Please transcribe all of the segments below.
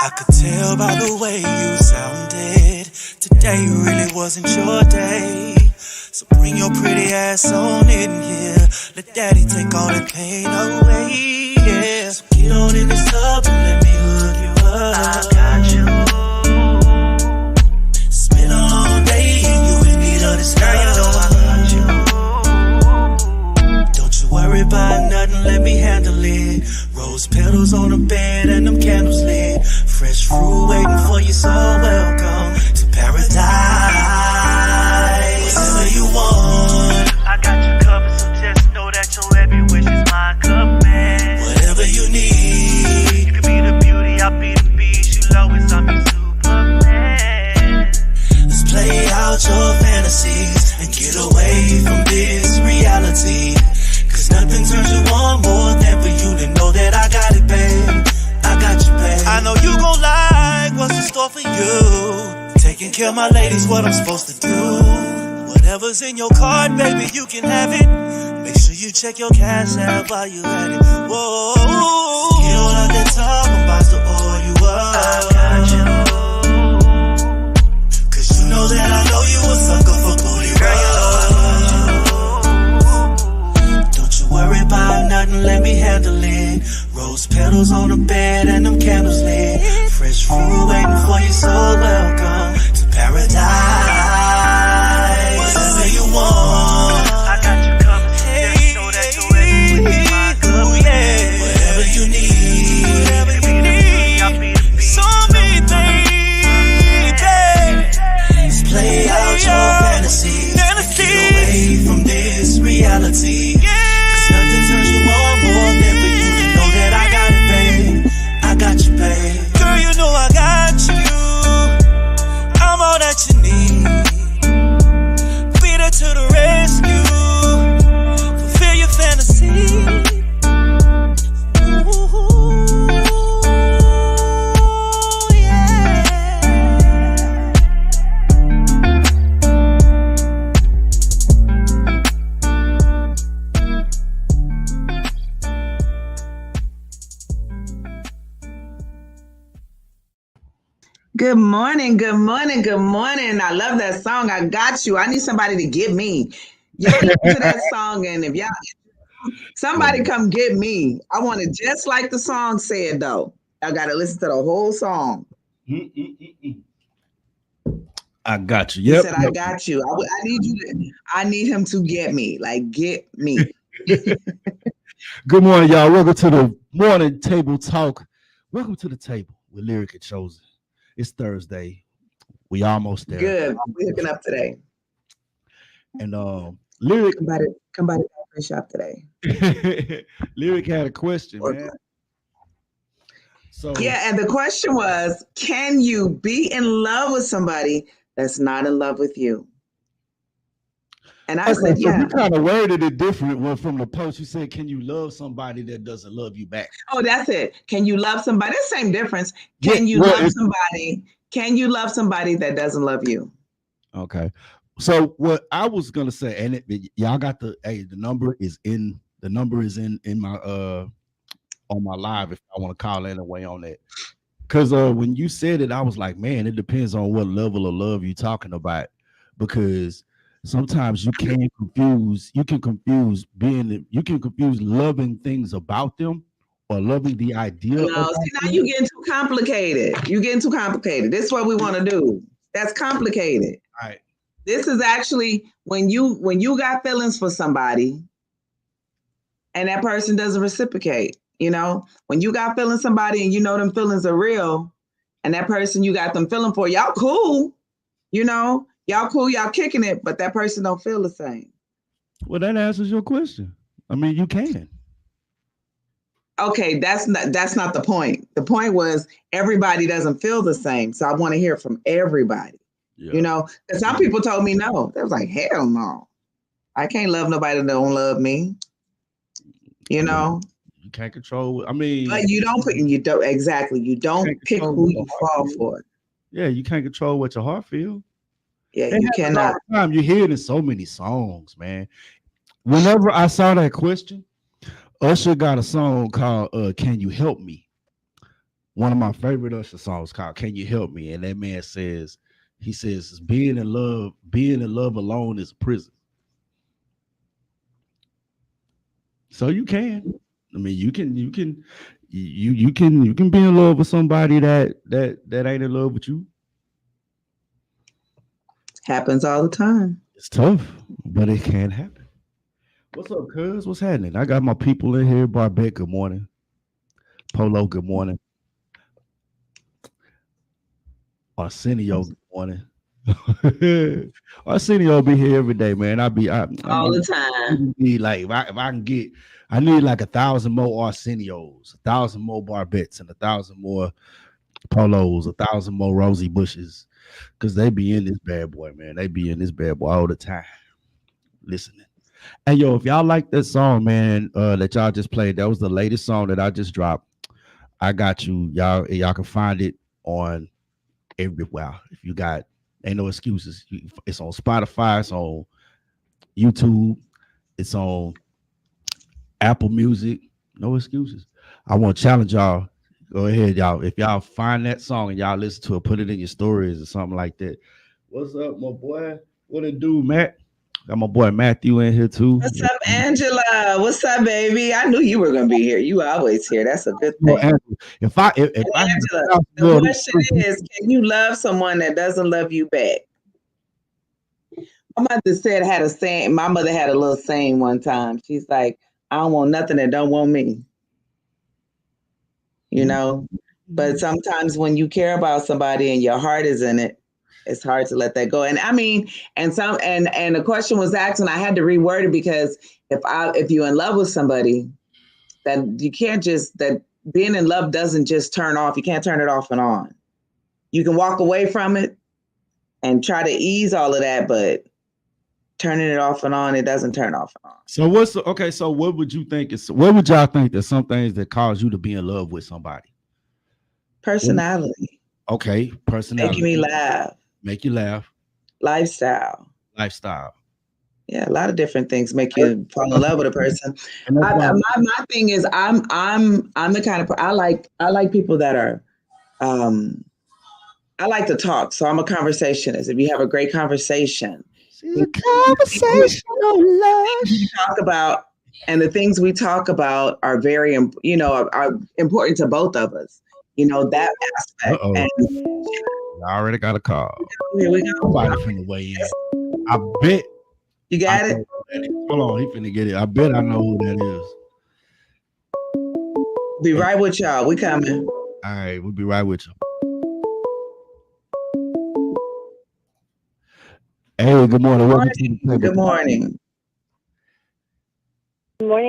I could tell by the way you sounded. Today really wasn't your day. So bring your pretty ass on in here. Let daddy take all the pain away. Yeah. So get on in this tub and let me hook you up. I got you. Spend a long day and you in need of this girl. You know I got you. Don't you worry about nothing, let me handle it. Rose petals on the bed and them candles lit. Fresh fruit waiting for you, so welcome to paradise. Whatever you want, I got you covered, so just know that your every wish is my command. Whatever you need, you can be the beauty, I'll be the beast. You always I'm your Superman. Let's play out your fantasies and get away from this reality. Cause nothing turns you on more than for you to know that I got it, babe. I got you, babe. I know you gon' like what's in store for you. Taking care of my ladies, what I'm supposed to do. Whatever's in your card, baby, you can have it. Make sure you check your cash out while you at it. Whoa, get on out that top, I'm about to oil you up. I got you. Cause you know that I know you a sucker for booty. Girl, you know I love you. Don't you worry about nothing, let me handle it. Rose petals on the bed and them candles lit. Fresh fruit waiting for you, so welcome to paradise. Whatever you want, I got you covered. Hey, just know that your every wish is my command. Whatever you need, whatever you need, I'll be the beast. So many things, let's play out your fantasies and get away from this reality. Cause nothing turns you on more than for you to know that I got it, babe. I got you, babe. Girl, you know I got you. I'm all that you need. Be there to the rescue. Fulfill your fantasy. Ooh, yeah. Good morning, good morning, good morning. I love that song. I got you. I need somebody to get me. Y'all listen to that song, and if y'all somebody come get me, I want it just like the song said. Though I gotta listen to the whole song. I got you. He Yep. said, "I got you. I need you to. I need him to get me. Like get me." Good morning, y'all. Welcome to the morning table talk. Welcome to the table with Lyric and Chosen. It's Thursday. We almost there. Good. We're hooking up today. And Lyric, come by the coffee shop today. Lyric had a question, man. So yeah, and the question was, can you be in love with somebody that's not in love with you? And I said, yeah. You kind of worded it different from the post. You said, can you love somebody that doesn't love you back? Oh, that's it. Can you love somebody? That's the same difference. Can you love somebody? Can you love somebody that doesn't love you? Okay. So what I was gonna say, and y'all got the number is in my on my live if I want to call anyway on that. Because when you said it, I was like, man, it depends on what level of love you're talking about. Because sometimes you can confuse loving things about them or loving the idea. No, see, now you're getting too complicated. This is what we want to do. That's complicated. All right. This is actually when you got feelings for somebody and that person doesn't reciprocate. You know, when you got feeling somebody and you know them feelings are real, and that person you got them feeling for, y'all cool. You know, y'all cool, y'all kicking it, but that person don't feel the same. Well, that answers your question. I mean, you can. Okay, that's not the point. The point was everybody doesn't feel the same. So I want to hear from everybody. Yeah. You know, because some people told me no. They was like, hell no. I can't love nobody that don't love me. You know? You can't control. I mean, but you don't pick who you fall for. Yeah, you can't control what your heart feels. Yeah, you cannot. You hear it in so many songs, man. Whenever I saw that question, Usher got a song called "Can You Help Me?" one of my favorite Usher songs called "Can You Help Me?" And that man says, he says, being in love alone is a prison. So you can. I mean, you can be in love with somebody that ain't in love with you. Happens all the time. It's tough, but it can happen. What's up, cuz? What's happening? I got my people in here. Barbette, good morning. Polo, good morning. Arsenio, good morning. Arsenio be here every day, man. All the time. Need like if I can get, I need like 1,000 more Arsenios, 1,000 more Barbettes, and 1,000 more Polos, 1,000 more Rosie Bushes, because they be in this bad boy, man. They be in this bad boy all the time, listening. Hey, yo, if y'all like that song, man, that y'all just played, that was the latest song that I just dropped. I got you, y'all can find it on everywhere. If you got, ain't no excuses. It's on Spotify, it's on YouTube, it's on Apple Music. No excuses. I want to challenge y'all. Go ahead, y'all. If y'all find that song and y'all listen to it, put it in your stories or something like that. What's up, my boy? What it do, Matt? Got my boy Matthew in here too. What's up, Angela? What's up, baby? I knew you were gonna be here. You always here. That's a good thing. If I Angela, the question is, can you love someone that doesn't love you back? My mother said had a saying. My mother had a little saying one time. She's like, I don't want nothing that don't want me. You know, but sometimes when you care about somebody and your heart is in it, it's hard to let that go. And I mean, and the question was asked, and I had to reword it because if you're in love with somebody, that you can't just, that being in love doesn't just turn off. You can't turn it off and on. You can walk away from it and try to ease all of that, but turning it off and on, it doesn't turn off and on. So so what would you think what would y'all think that some things that cause you to be in love with somebody? Personality. Okay, personality. Making me laugh. Make you laugh. Lifestyle. Yeah, a lot of different things make you fall in love with a person. My thing is, I'm the kind of I like people that are, I like to talk. So I'm a conversationist. If you have a great conversation, she's a conversational love. We talk about, and the things we talk about are very, are important to both of us. You know that aspect. And I already got a call. Here we go. Somebody finna weigh in. I bet. You got it? Hold on, he finna get it. I bet I know who that is. Be right with y'all. We coming. All right, we'll be right with you. Hey, good morning. Good morning. Good morning.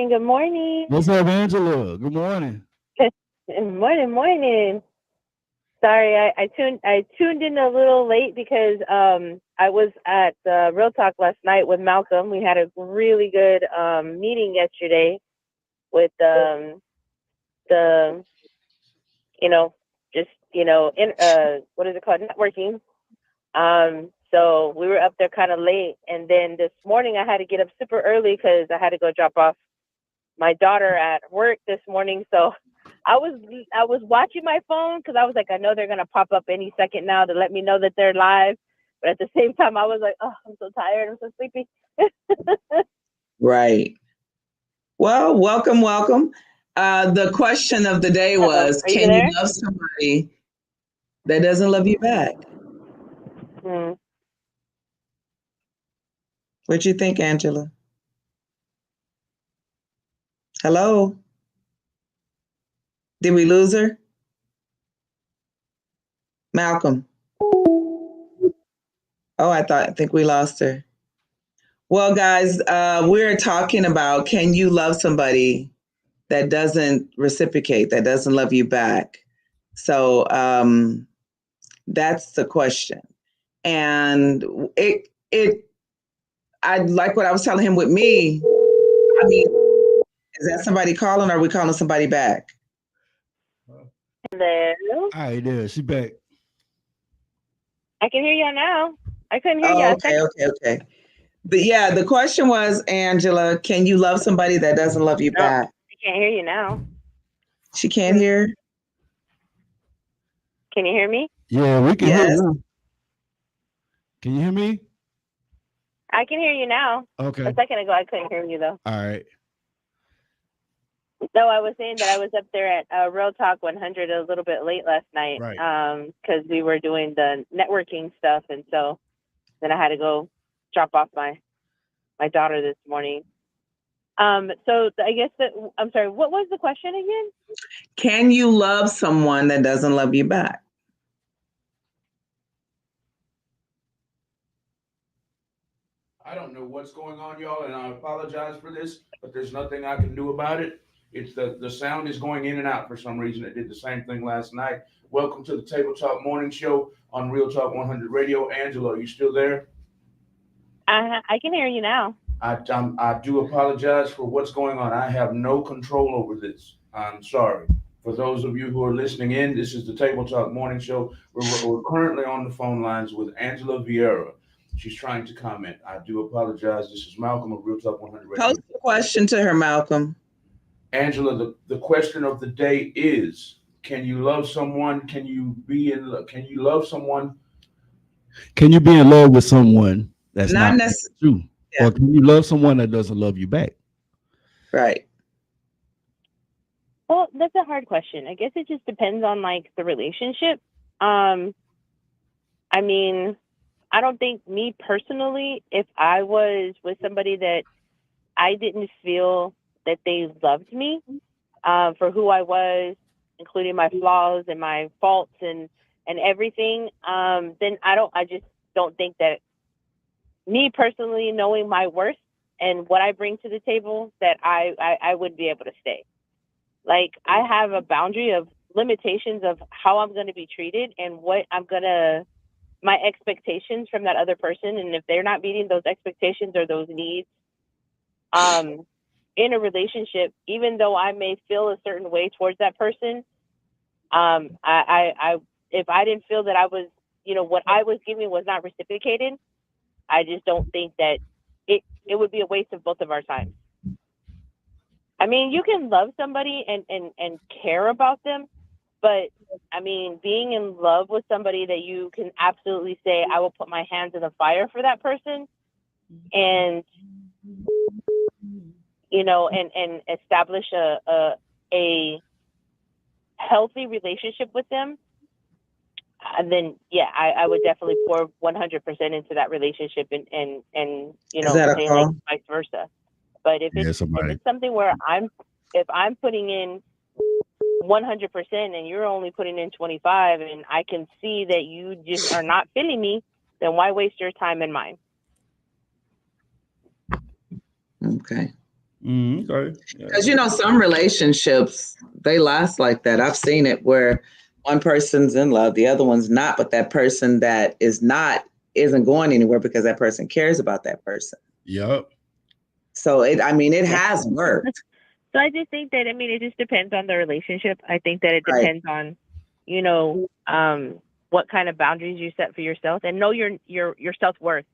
Good morning. What's up, Angela? Good morning. Morning. Sorry, I tuned in a little late because I was at Real Talk last night with Malcolm. We had a really good meeting yesterday with what is it called, networking. So we were up there kind of late, and then this morning I had to get up super early because I had to go drop off my daughter at work this morning. So I was watching my phone because I was like, I know they're gonna pop up any second now to let me know that they're live. But at the same time, I was like, oh, I'm so tired, I'm so sleepy. Right. Well, welcome. The question of the day was, can you love somebody that doesn't love you back? What you think, Angela? Hello? Did we lose her? Malcolm. Oh, I think we lost her. Well, guys, we're talking about, can you love somebody that doesn't reciprocate, that doesn't love you back? So that's the question. And I like what I was telling him with me. I mean, is that somebody calling, or are we calling somebody back? Hello. All right, there. She back. I can hear you now. I couldn't hear you. Okay. But yeah, the question was, Angela, can you love somebody that doesn't love you back? I can't hear you now. She can't hear? Can you hear me? Yeah, we can Yes. hear you. Can you hear me? I can hear you now. Okay. A second ago, I couldn't hear you though. All right. No, I was saying that I was up there at Real Talk 100 a little bit late last night, Right. because we were doing the networking stuff, and so then I had to go drop off my daughter this morning. So I guess I'm sorry. What was the question again? Can you love someone that doesn't love you back? I don't know what's going on, y'all, and I apologize for this, but there's nothing I can do about it. It's the sound is going in and out for some reason. It did the same thing last night. Welcome to the Table Talk Morning Show on Real Talk 100 Radio. Angela, are you still there? I can hear you now. I do apologize for what's going on. I have no control over this. I'm sorry. For those of you who are listening in, this is the Table Talk Morning Show. We're currently on the phone lines with Angela Vieira. She's trying to comment. I do apologize. This is Malcolm of Real Talk 100 Radio. Post the question to her, Malcolm. Angela, the question of the day is: can you love someone? Can you love someone? Can you be in love with someone that's Not not necessarily. true? Yeah. Or can you love someone that doesn't love you back? Right. Well, that's a hard question. I guess it just depends on like the relationship. I mean, I don't think me personally, if I was with somebody that I didn't feel that they loved me for who I was, including my flaws and my faults and everything, then I just don't think that me personally, knowing my worth and what I bring to the table, that I would be able to stay. Like, I have a boundary of limitations of how I'm going to be treated and what my expectations from that other person. And if they're not meeting those expectations or those needs in a relationship, even though I may feel a certain way towards that person, if I didn't feel that I was, what I was giving was not reciprocated, I just don't think that it would be a waste of both of our time. I mean, you can love somebody and care about them, but I mean, being in love with somebody that you can absolutely say, I will put my hands in the fire for that person, and and establish a healthy relationship with them, then yeah, I would definitely pour 100% into that relationship, and Is that a say call? like vice versa. But if it's something where if I'm putting in 100% and you're only putting in 25, and I can see that you just are not feeling me, then why waste your time and mine? Okay. Okay. Because some relationships, they last like that. I've seen it where one person's in love, the other one's not, but that person that is not isn't going anywhere because that person cares about that person. Yep. So it has worked. So I just think that, it just depends on the relationship. I think that it depends on, what kind of boundaries you set for yourself, and know your self-worth.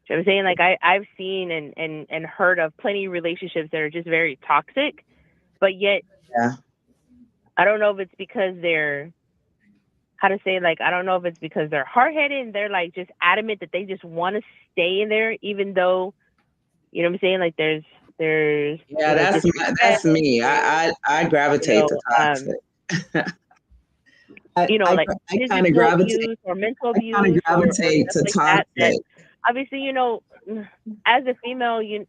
So I'm saying, like, I've seen and heard of plenty of relationships that are just very toxic, but yet, I don't know if it's because they're, I don't know if it's because they're hard-headed and they're like just adamant that they just want to stay in there, even though, you know what I'm saying? Like there's that's me. I gravitate to toxic. like I kind of gravitate or mental abuse. I kind of gravitate to toxic. That obviously, as a female, I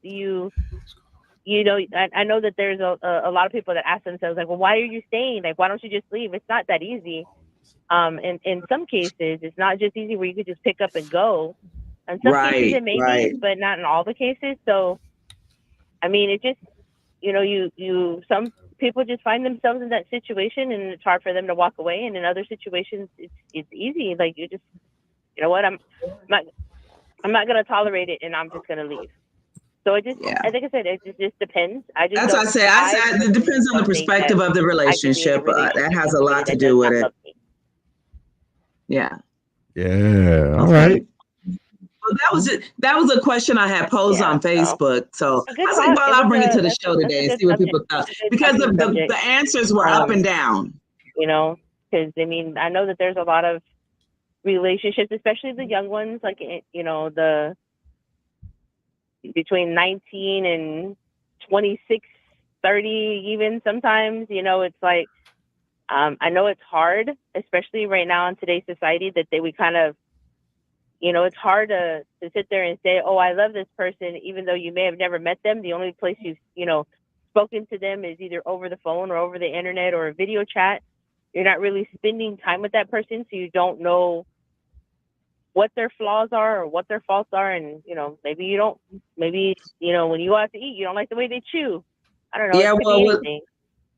know that there's a lot of people that ask themselves, like, well, why are you staying? Like, why don't you just leave? It's not that easy. In some cases, it's not just easy where you could just pick up and go. In some cases, it may be, but not in all the cases. So, it just, some people just find themselves in that situation, and it's hard for them to walk away. And in other situations, it's easy. Like, you just, you know what, I'm not going to tolerate it, and I'm just going to leave. So it just, I think I said, it just depends. That's what I say. It depends on the perspective of the relationship. That has a lot to do with it. Yeah. Yeah. All right. Well, that was a question I had posed on Facebook. So I was like, well, I'll bring it to the show today and see what people thought, because the answers were up and down. Because I mean, I know that there's a lot of relationships, especially the young ones, like, you know, the between 19 and 26, 30, even sometimes, you know, it's like, I know it's hard, especially right now in today's society, that we kind of, you know, it's hard to sit there and say, oh, I love this person, even though you may have never met them. The only place you've, you know, spoken to them is either over the phone or over the internet or a video chat. You're not really spending time with that person, so you don't know what their flaws are or what their faults are. And, you know, maybe, you know, when you go out to eat, you don't like the way they chew. I don't know. Yeah, It could well, be anything.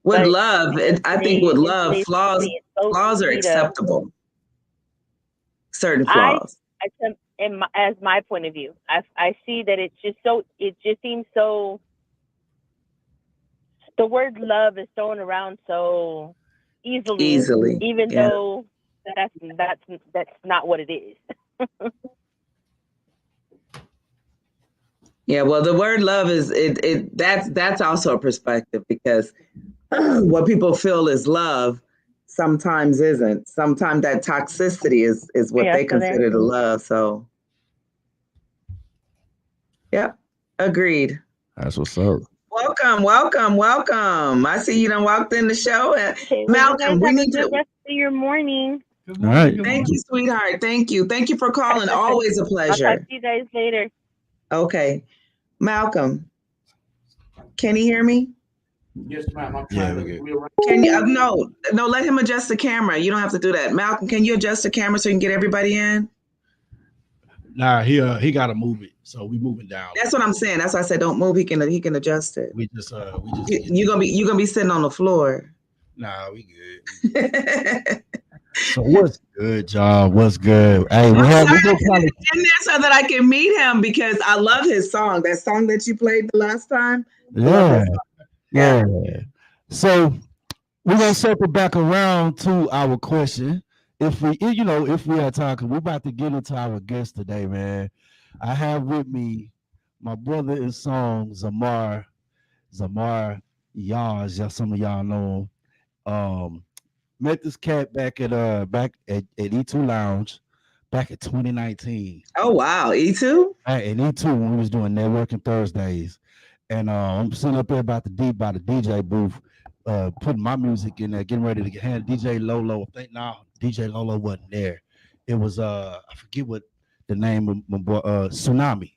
with But love, I think with love, flaws are acceptable. Certain flaws. As my point of view, I see that it just seems so, the word love is thrown around so easily, even though that's not what it is. Yeah, well, the word love is that's also a perspective, because what people feel is love sometimes isn't. Sometimes that toxicity is what they consider the love. So, yeah, agreed. That's what's up. Welcome. I see you done walked in the show. Malcolm, we need to rest of your morning. All right. Thank you, sweetheart. Thank you for calling. Always a pleasure. I'll talk to you guys later. Okay, Malcolm, can you hear me? Yes, ma'am. I'm trying to rearrange. Can you? No. Let him adjust the camera. You don't have to do that. Malcolm, can you adjust the camera so you can get everybody in? Nah, he got to move it, so we moving down. That's what I'm saying. That's why I said don't move. He can adjust it. We just You're gonna be sitting on the floor. Nah, we good. So what's good, y'all? What's good? Hey, we in there so that I can meet him, because I love his song. That song that you played the last time. Yeah. So we're gonna circle back around to our question. If we had time, because we're about to get into our guest today, man. I have with me my brother in song, Zamar Yaz. Some of y'all know him. Met this cat back at E2 Lounge back in 2019. Oh wow, E2? At E2 when we was doing networking Thursdays. And I'm sitting up there by the DJ booth, putting my music in there, getting ready to hand DJ Lolo. I think DJ Lolo wasn't there. It was I forget what the name of my boy, Tsunami.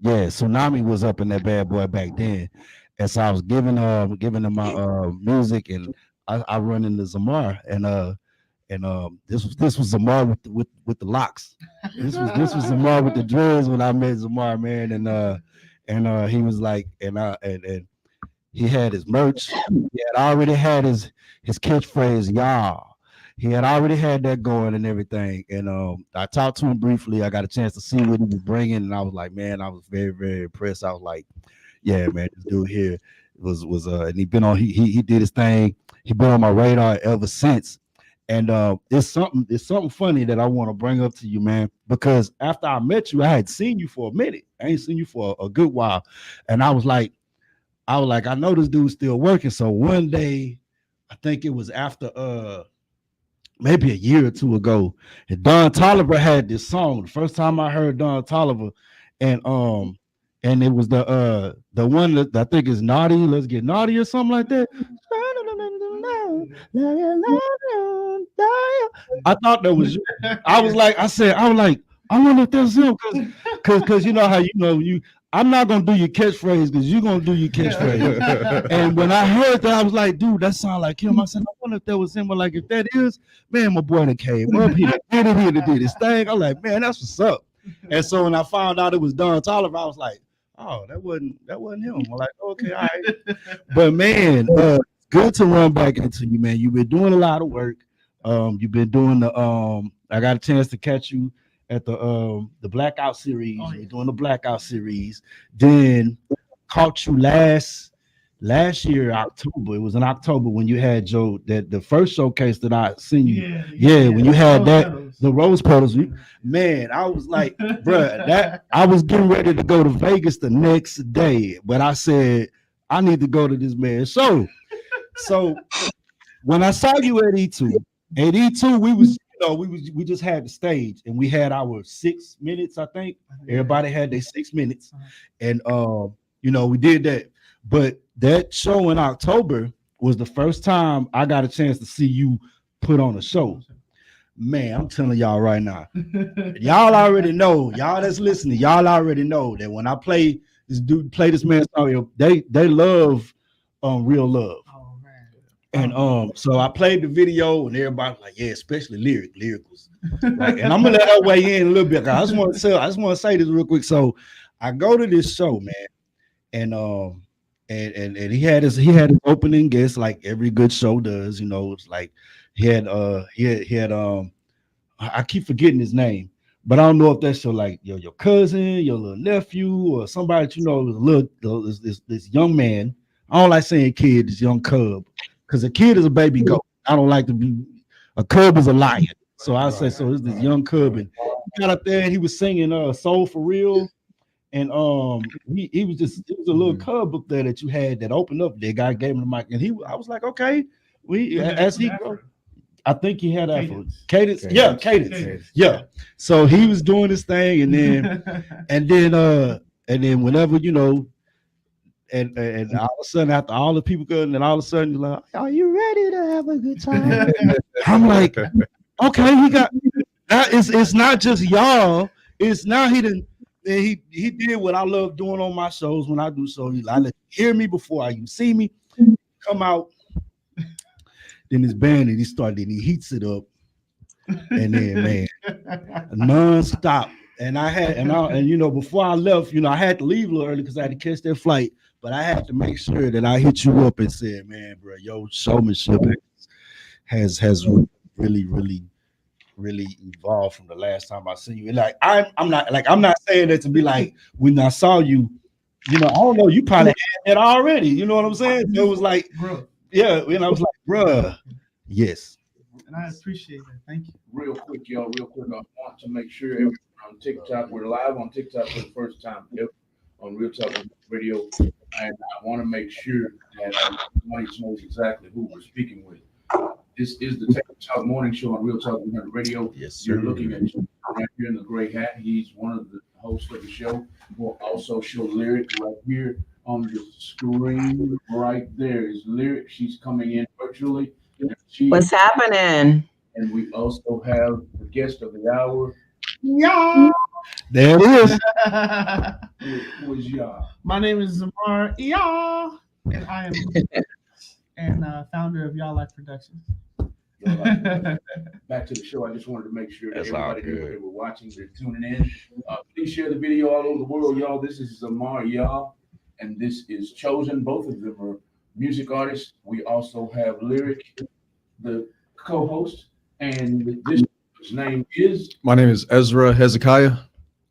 Yeah, Tsunami was up in that bad boy back then. And so I was giving them my music, and I run into Zamar, and this was Zamar with the locks. This was Zamar with the dreads when I met Zamar, man, and he was like, and he had his merch. He had already had his catchphrase, y'all. He had already had that going and everything. And I talked to him briefly. I got a chance to see what he was bringing, and I was like, man, I was very, very impressed. I was like, yeah, man, this dude here was and he did his thing. He been on my radar ever since. And it's something funny that I want to bring up to you, man, because after I met you, I had seen you for a minute. I ain't seen you for a good while. And I was like, I know this dude's still working. So one day, I think it was after maybe a year or two ago, and Don Toliver had this song. The first time I heard Don Toliver, and it was the one that I think is Naughty, Let's Get Naughty or something like that. I thought that was you. I was like, I wonder if that's him, because you know how I'm not gonna do your catchphrase because you're gonna do your catchphrase. And when I heard that, I was like, dude, that sound like him. I said, I wonder if that was him. But like, if that is, man, my boy that came up, he did his thing. I'm like, man, that's what's up. And so when I found out it was Don Toliver, I was like, oh, that wasn't him. I'm like, okay, all right. But man, good to run back into you, man. You've been doing a lot of work. You've been doing I got a chance to catch you at the Blackout series. Oh, yeah. You're doing the Blackout series. Then caught you last year, October. It was in October when you had the first showcase that I seen you. Yeah, when you had the Rose Petals. Man, I was like, bruh, that I was getting ready to go to Vegas the next day, but I said I need to go to this man's show. So when I saw you at E2, AD2, we just had the stage and we had our 6 minutes, I think. Everybody had their 6 minutes. And we did that. But that show in October was the first time I got a chance to see you put on a show. Man, I'm telling y'all right now, y'all already know, y'all that's listening, y'all already know that when I play this man's song, they love Real Love. Oh man. And so I played the video and everybody was like, yeah, especially lyricals. Like, and I'm gonna let her weigh in a little bit. I just want to say this real quick. So I go to this show, man, and he had his opening guest like every good show does. It's like he had I keep forgetting his name, but I don't know if that's your cousin, your little nephew, or somebody that this young man. I don't like saying kid, this young cub, because a kid is a baby goat. I don't like to be a cub is a lion. So I say so. It's this young cub, and he got up there and he was singing "Soul for Real," and it was a little cub up there that you had that opened up. The guy gave him the mic, and I was like, okay, I think he had Cadence. Yeah, Cadence. Yeah. So he was doing this thing, and then whenever and all of a sudden after all the people go, and then all of a sudden you're like, are you ready to have a good time? I'm like, okay, he got that. It's not just y'all. It's now he did what I love doing on my shows when I do shows. I let you hear me before you see me. Come out. Then his band and he heats it up, and then man, non-stop. And before I left, I had to leave a little early because I had to catch that flight. But I had to make sure that I hit you up and said, man, bro, your showmanship has really, really, really evolved from the last time I seen you. And like I'm not saying that to be like when I saw you, I don't know, you probably had that already. You know what I'm saying? So it was like, bro. Yeah, and I was like, bruh, yes. And I appreciate that. Thank you. Real quick, I want to make sure everyone on TikTok, we're live on TikTok for the first time ever on Real Talk Radio. And I want to make sure that everybody knows exactly who we're speaking with. This is the Table Talk Morning Show on Real Talk Radio. Yes, sir. You're looking at right here in the gray hat. He's one of the hosts of the show. We'll also show Lyric right here on the screen. Right there is Lyric. She's coming in virtually. What's happening? And we also have the guest of the hour. Yeah. There it is. Who is y'all? My name is Zamar. Yeah. And I am founder of Y'all Life Productions. Back to the show. I just wanted to make sure that That's all everybody knew good. they were watching, they're tuning in. Please share the video all over the world, y'all. This is Zamar, y'all, and this is Chosen. Both of them are music artists. We also have Lyric, the co-host, and this name is. My name is Ezra Hezekiah.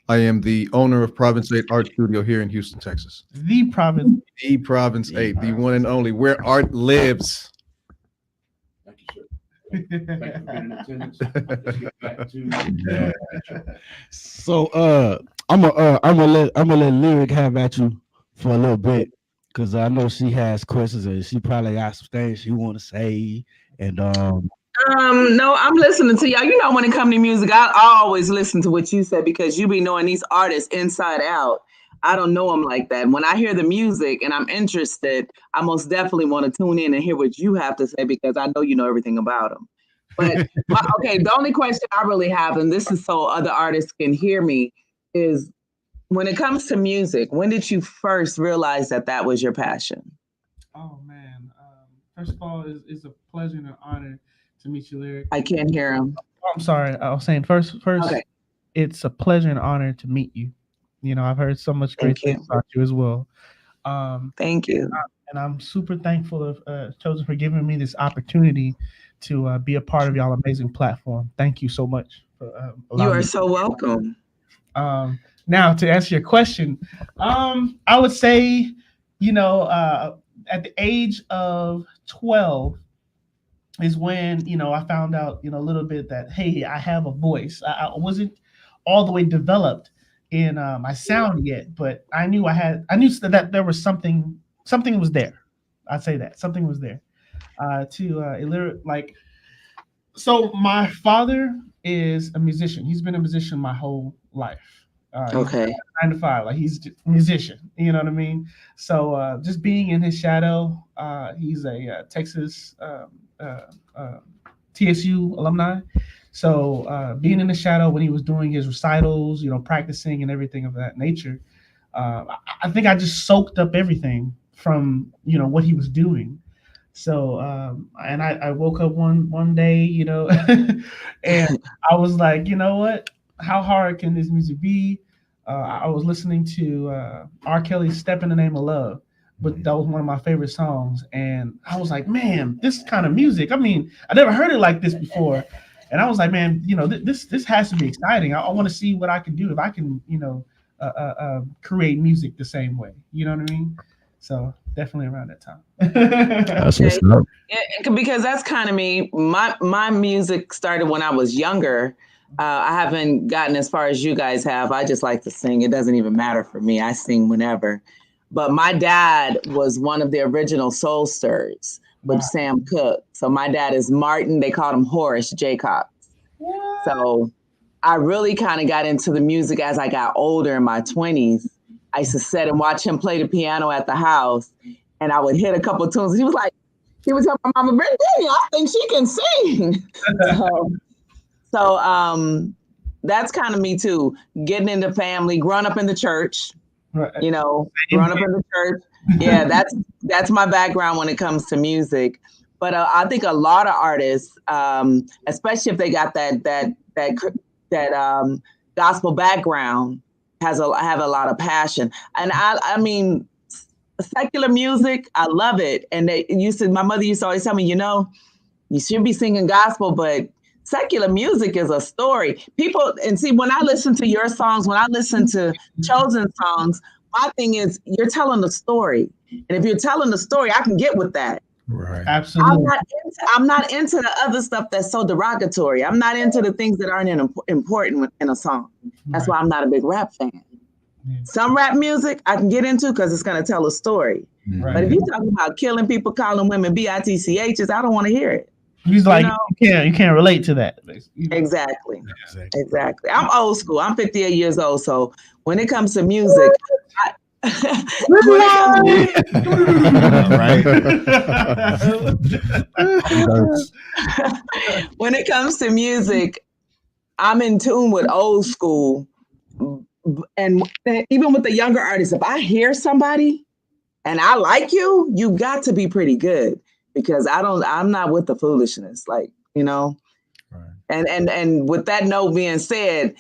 I am the owner of Province 8 Art Studio here in Houston, Texas. The Province. The Province 8, the one and only, where art lives. Thank you, sir. Thank you for being in attendance. Let's get back to. So I'm gonna let Lyric have at you for a little bit because I know she has questions and she probably got some things she want to say. And no, I'm listening to y'all. When it comes to music, I always listen to what you said because you be knowing these artists inside out. I don't know them like that. When I hear the music and I'm interested, I most definitely want to tune in and hear what you have to say because I know you know everything about them. But the only question I really have, and this is so other artists can hear me, is when it comes to music, when did you first realize that was your passion? Oh man! First of all, it's a pleasure and an honor to meet you, Lyric. I can't hear him. I'm sorry. I was saying first. Okay. It's a pleasure and honor to meet you. I've heard so much great things about you as well. Thank you. And I'm super thankful of Chosen for giving me this opportunity to be a part of y'all amazing platform. Thank you so much. You are so welcome. Now to answer your question, I would say, at the age of 12 is when, I found out, a little bit that, hey, I have a voice. I wasn't all the way developed in my sound yet, but I knew that there was something was there. I'd say that something was there. So my father is a musician. He's been a musician my whole life. He's Okay. 9 to 5, like he's a musician. You know what I mean? So just being in his shadow, he's a Texas uh, uh, TSU alumni. So being in the shadow when he was doing his recitals, practicing and everything of that nature, I think I just soaked up everything from what he was doing. So and I woke up one day, and I was like, you know what? How hard can this music be? I was listening to R. Kelly's "Step in the Name of Love," but that was one of my favorite songs, and I was like, man, this kind of music. I mean, I never heard it like this before, and I was like, man, this has to be exciting. I want to see what I can do if I can, create music the same way. You know what I mean? So definitely around that time. That's Okay. what's up. Because that's kind of me. My music started when I was younger. I haven't gotten as far as you guys have. I just like to sing. It doesn't even matter for me. I sing whenever. But my dad was one of the original Soul Stirrers with Wow. Sam Cooke. So my dad is Martin. They called him Horace Jacobs. So I really kind of got into the music as I got older in my 20s. I used to sit and watch him play the piano at the house, and I would hit a couple of tunes. He would tell my mama, Brittany, I think she can sing. So that's kind of me too. Getting into family, growing up in the church, Right. growing up in the church. Yeah, that's my background when it comes to music. But I think a lot of artists, especially if they got that gospel background, have a lot of passion. And I mean, secular music, I love it. And my mother used to always tell me, you should be singing gospel, but secular music is a story. And see, when I listen to your songs, when I listen to Chosen songs, my thing is you're telling the story. And if you're telling the story, I can get with that. Right. Absolutely. I'm not into the other stuff that's so derogatory. I'm not into the things that aren't important in a song. That's why I'm not a big rap fan. Yeah. Some rap music I can get into because it's going to tell a story. Right. But if you're talking about killing people, calling women bitchs, I don't want to hear it. He's like, you can't relate to that. Exactly. I'm old school. I'm 58 years old. So when it comes to music, Right. when it comes to music, I'm in tune with old school. And even with the younger artists, if I hear somebody and I like you, you got to be pretty good, because I'm not with the foolishness, Right. And with that note being said,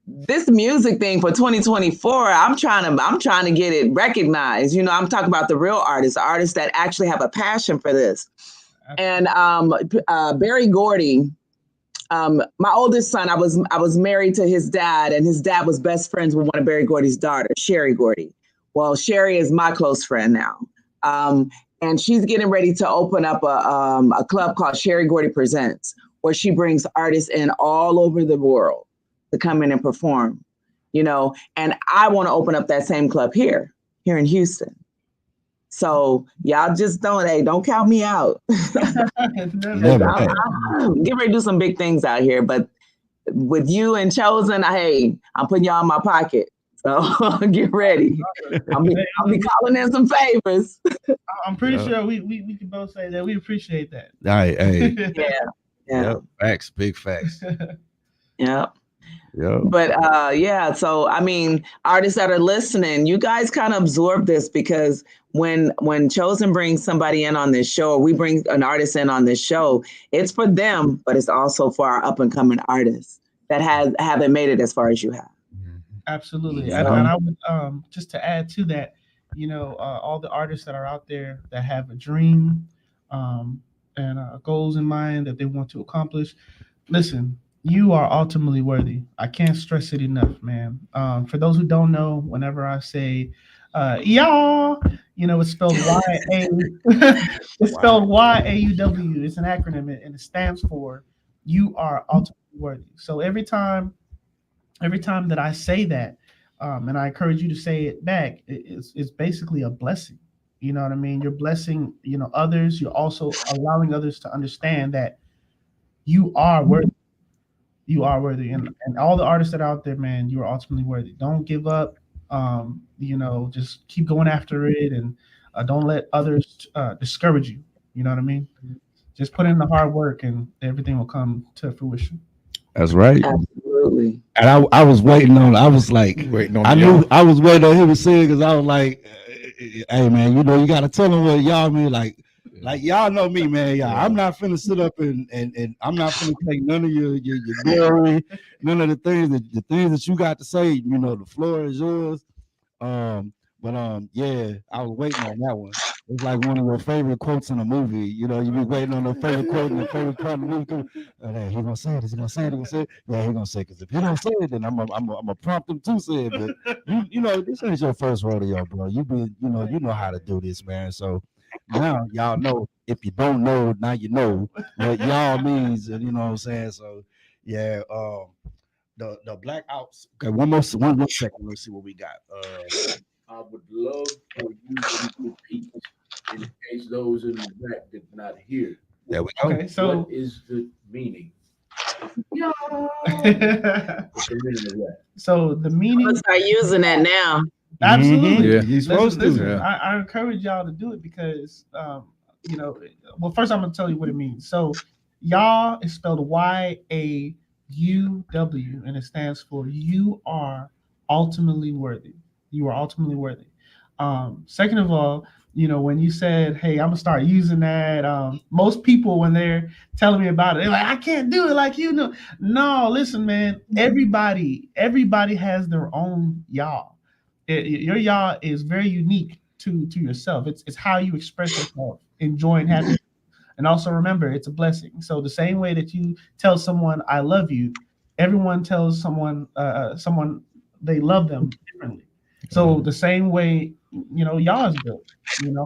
this music thing for 2024, I'm trying to get it recognized. I'm talking about the real artists that actually have a passion for this. And Berry Gordy, my oldest son, I was married to his dad, and his dad was best friends with one of Berry Gordy's daughters, Sherry Gordy. Well, Sherry is my close friend now. And she's getting ready to open up a club called Sherry Gordy Presents, where she brings artists in all over the world to come in and perform, and I want to open up that same club here in Houston. So y'all just don't count me out. Never. I'm getting ready to do some big things out here, but with you and Chosen, I'm putting y'all in my pocket. So get ready. I'll be calling in some favors. I'm pretty sure we can both say that we appreciate that. Hey. Yeah. Yep. Facts, big facts. Yeah. Yeah. But so I mean, artists that are listening, you guys kind of absorb this, because when Chosen brings somebody in on this show, or we bring an artist in on this show, it's for them, but it's also for our up and coming artists that haven't made it as far as you have. Absolutely. Yeah. And I would just to add to that, all the artists that are out there that have a dream and goals in mind that they want to accomplish, listen, you are ultimately worthy. I can't stress it enough, man. For those who don't know, whenever I say y'all, it's spelled Y-A. It's spelled Y-A-U-W. It's an acronym, and it stands for you are ultimately worthy. So every time that I say that, and I encourage you to say it back, it's basically a blessing. You know what I mean? You're blessing, others. You're also allowing others to understand that you are worthy. You are worthy, and all the artists that are out there, man, you are ultimately worthy. Don't give up. Just keep going after it, and don't let others discourage you. You know what I mean? Just put in the hard work, and everything will come to fruition. That's right. Absolutely. And I was waiting on. I was like, Waiting on I y'all. knew I was waiting on him to say it because I was like, hey man, you got to tell him what y'all mean. Like y'all know me, man. Y'all, I'm not finna sit up and I'm not finna take none of your glory, none of the things that you got to say. You know, the floor is yours. Yeah, I was waiting on that one. It's like one of your favorite quotes in a movie. You know, you be waiting on the favorite quote and the favorite part of the movie. Hey, he gonna say it. Is he gonna say it? He gonna say it? Yeah, he gonna say it. Because if he don't say it, then I'm gonna prompt him to say it. But you know, this ain't your first rodeo, bro. You know how to do this, man. So now y'all know. If you don't know, now you know what y'all means. And you know what I'm saying. So yeah, the blackouts. Okay, one more second. Let's see what we got. I would love for you to repeat in case those in the back did not hear. There we go. Okay, so What is the meaning? What's the meaning of that? so the I'm meaning. gonna start using that now. Absolutely. Yeah. You're supposed to. Yeah. I encourage y'all to do it because, well, first I'm going to tell you what it means. So, y'all is spelled YAUW, and it stands for you are ultimately worthy. You are ultimately worthy. Second of all, when you said, hey, I'm going to start using that, most people, when they're telling me about it, they're like, I can't do it like you know. No, listen, man, everybody has their own y'all. Your y'all is very unique to yourself. It's how you express yourself, enjoying happiness, and also remember it's a blessing. So the same way that you tell someone I love you, everyone tells someone they love them differently. So the same way y'all is built.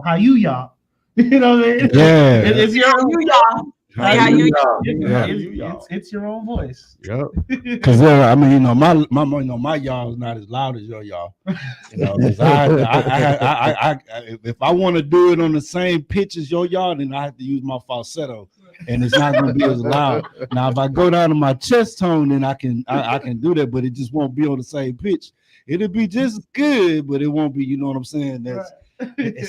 How y'all. You know what I mean? Yeah. It's your own. y'all. Hey, how you? It's your own voice. Yep. Because I mean, my y'all is not as loud as your y'all. You know, 'cause if I want to do it on the same pitch as your y'all, then I have to use my falsetto, and it's not going to be as loud. Now, if I go down to my chest tone, then I can do that, but it just won't be on the same pitch. It'll be just good, but it won't be. You know what I'm saying? That's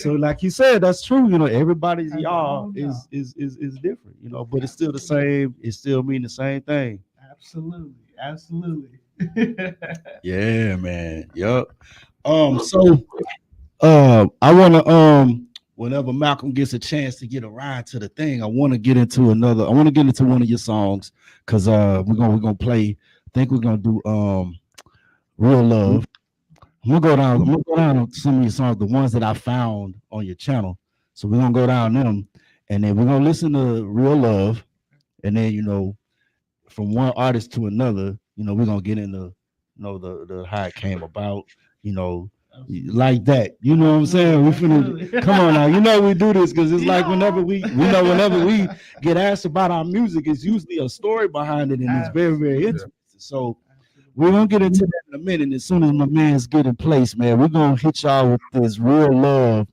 so, like you said, that's true. You know, everybody's y'all is different. You know, but it's still the same. It still mean the same thing. Absolutely. Yeah, man. Yup. So I want to whenever Malcolm gets a chance to get around to the thing, I want to get into one of your songs because we're gonna play. I think we're gonna do Real Love. I'm gonna go down on some of your songs, the ones that I found on your channel. So we're gonna go down them, and then we're gonna listen to Real Love, and then from one artist to another, we're gonna get into the how it came about, like that. You know what I'm saying? We finna come on now. We do this because it's like whenever we get asked about our music, it's usually a story behind it, and it's very, very interesting. So we're gonna get into that in a minute. As soon as my man's get in place, man, we're gonna hit y'all with this Real Love,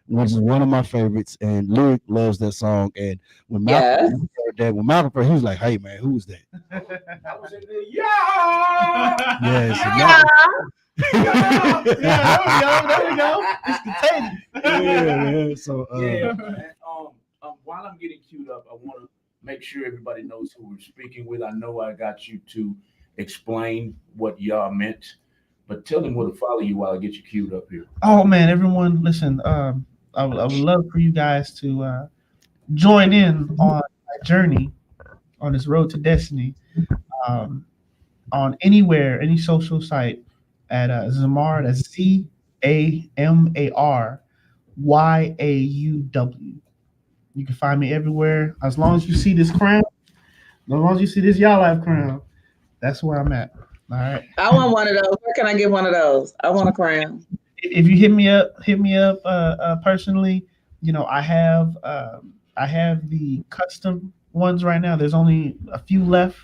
which is one of my favorites, and Lyric loves that song. And when Malcolm heard that, he was like, "Hey, man, who's that?" I was in the yeah. Yes. There we go. It's contagious. Yeah. So man. While I'm getting queued up, I want to make sure everybody knows who we're speaking with. I know I got you to explain what y'all meant, but tell them where to follow you while I get you queued up here. Oh man, everyone, listen. I would love for you guys to join in on my journey on this road to destiny. On any social site at Zamar. That's ZAMARYAUW. You can find me everywhere. As long as you see this crown, as long as you see this Y'all Life crown, that's where I'm at. All right. I want one of those. Where can I get one of those? I want a crown. If you hit me up personally, I have the custom ones right now. There's only a few left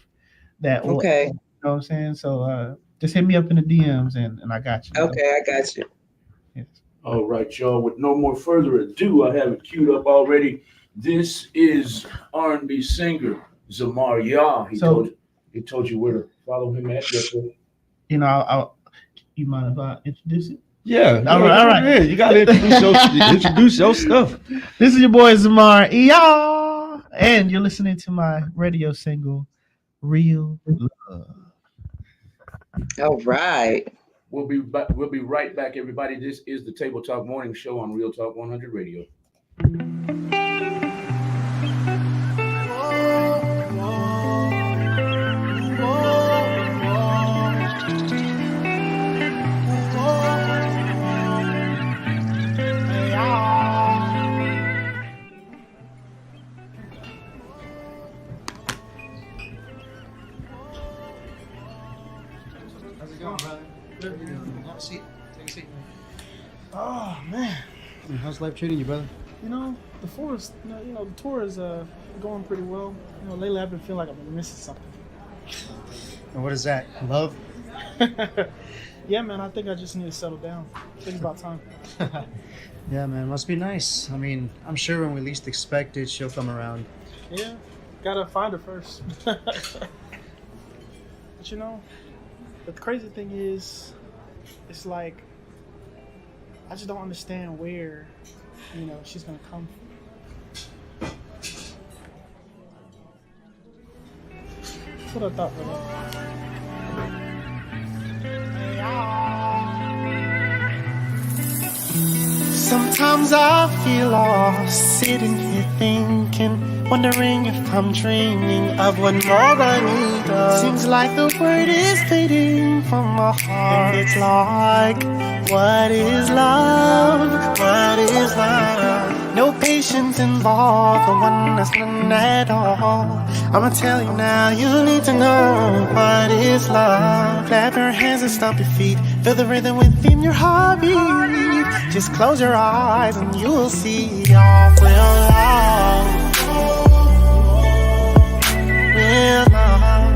that will, Okay. you know what I'm saying? So just hit me up in the DMs and I got you. Okay, I got you. Yes. All right, y'all. With no more further ado, I have it queued up already. This is R&B singer, Zamar Yah. So- He told you where to follow him at. Yes, sir. You know, I'll you mind if I introduce it? Yeah, All right. Yeah, you gotta introduce your stuff. This is your boy Zamar Iya, and you're listening to my radio single, Real Love. All right. We'll be right back, everybody. This is the Table Talk Morning Show on Real Talk 100 Radio. How's it going, brother? Have a seat. Take a seat. Oh man, How's life treating you, brother? you know the forest. The tour is going pretty well. Lately I've been feeling like I've been missing something. And what is that? Love? Yeah, man, I think I just need to settle down. I think it's about time. Yeah, man, must be nice. I mean, I'm sure when we least expect it, she'll come around. Yeah, gotta find her first. But the crazy thing is, it's like I just don't understand where, she's gonna come from. That's what I thought, brother. Sometimes I feel lost, sitting here thinking, wondering if I'm dreaming of what more I need. Seems like the word is fading from my heart. It's like, what is love? What is love? No patience involved, the one that's none at all. I'ma tell you now, you need to know what is love. Clap your hands and stomp your feet, feel the rhythm within your heartbeat. Just close your eyes and you will see all real love. Real love.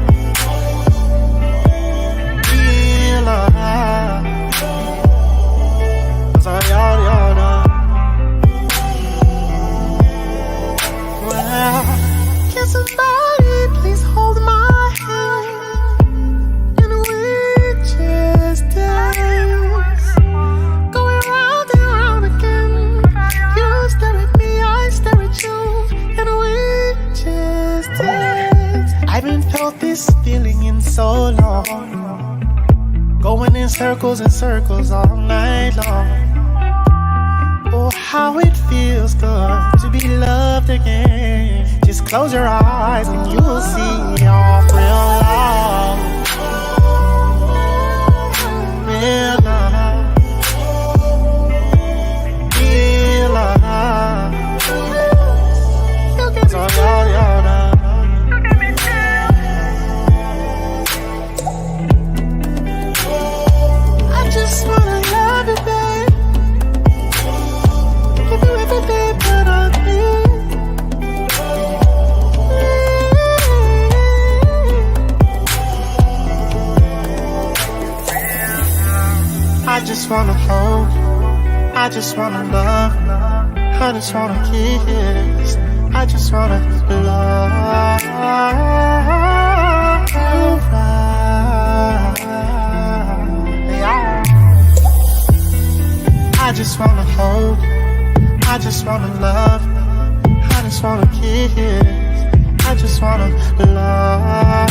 Real love. That's all y'all know. Well, can somebody please hold my hand and we just dance, going round and round again. You stare at me, I stare at you, and we just dance. I haven't felt this feeling in so long, going in circles and circles all night long. Oh, how it feels good to be loved again. Just close your eyes and you'll see all real love. Real love. Real love. That's all y'all know. I just wanna love you, babe. Give you everything that I need. I just wanna hold, I just wanna love, I just wanna kiss, I just wanna love. I just wanna hold, I just wanna love, I just wanna kiss, I just wanna love.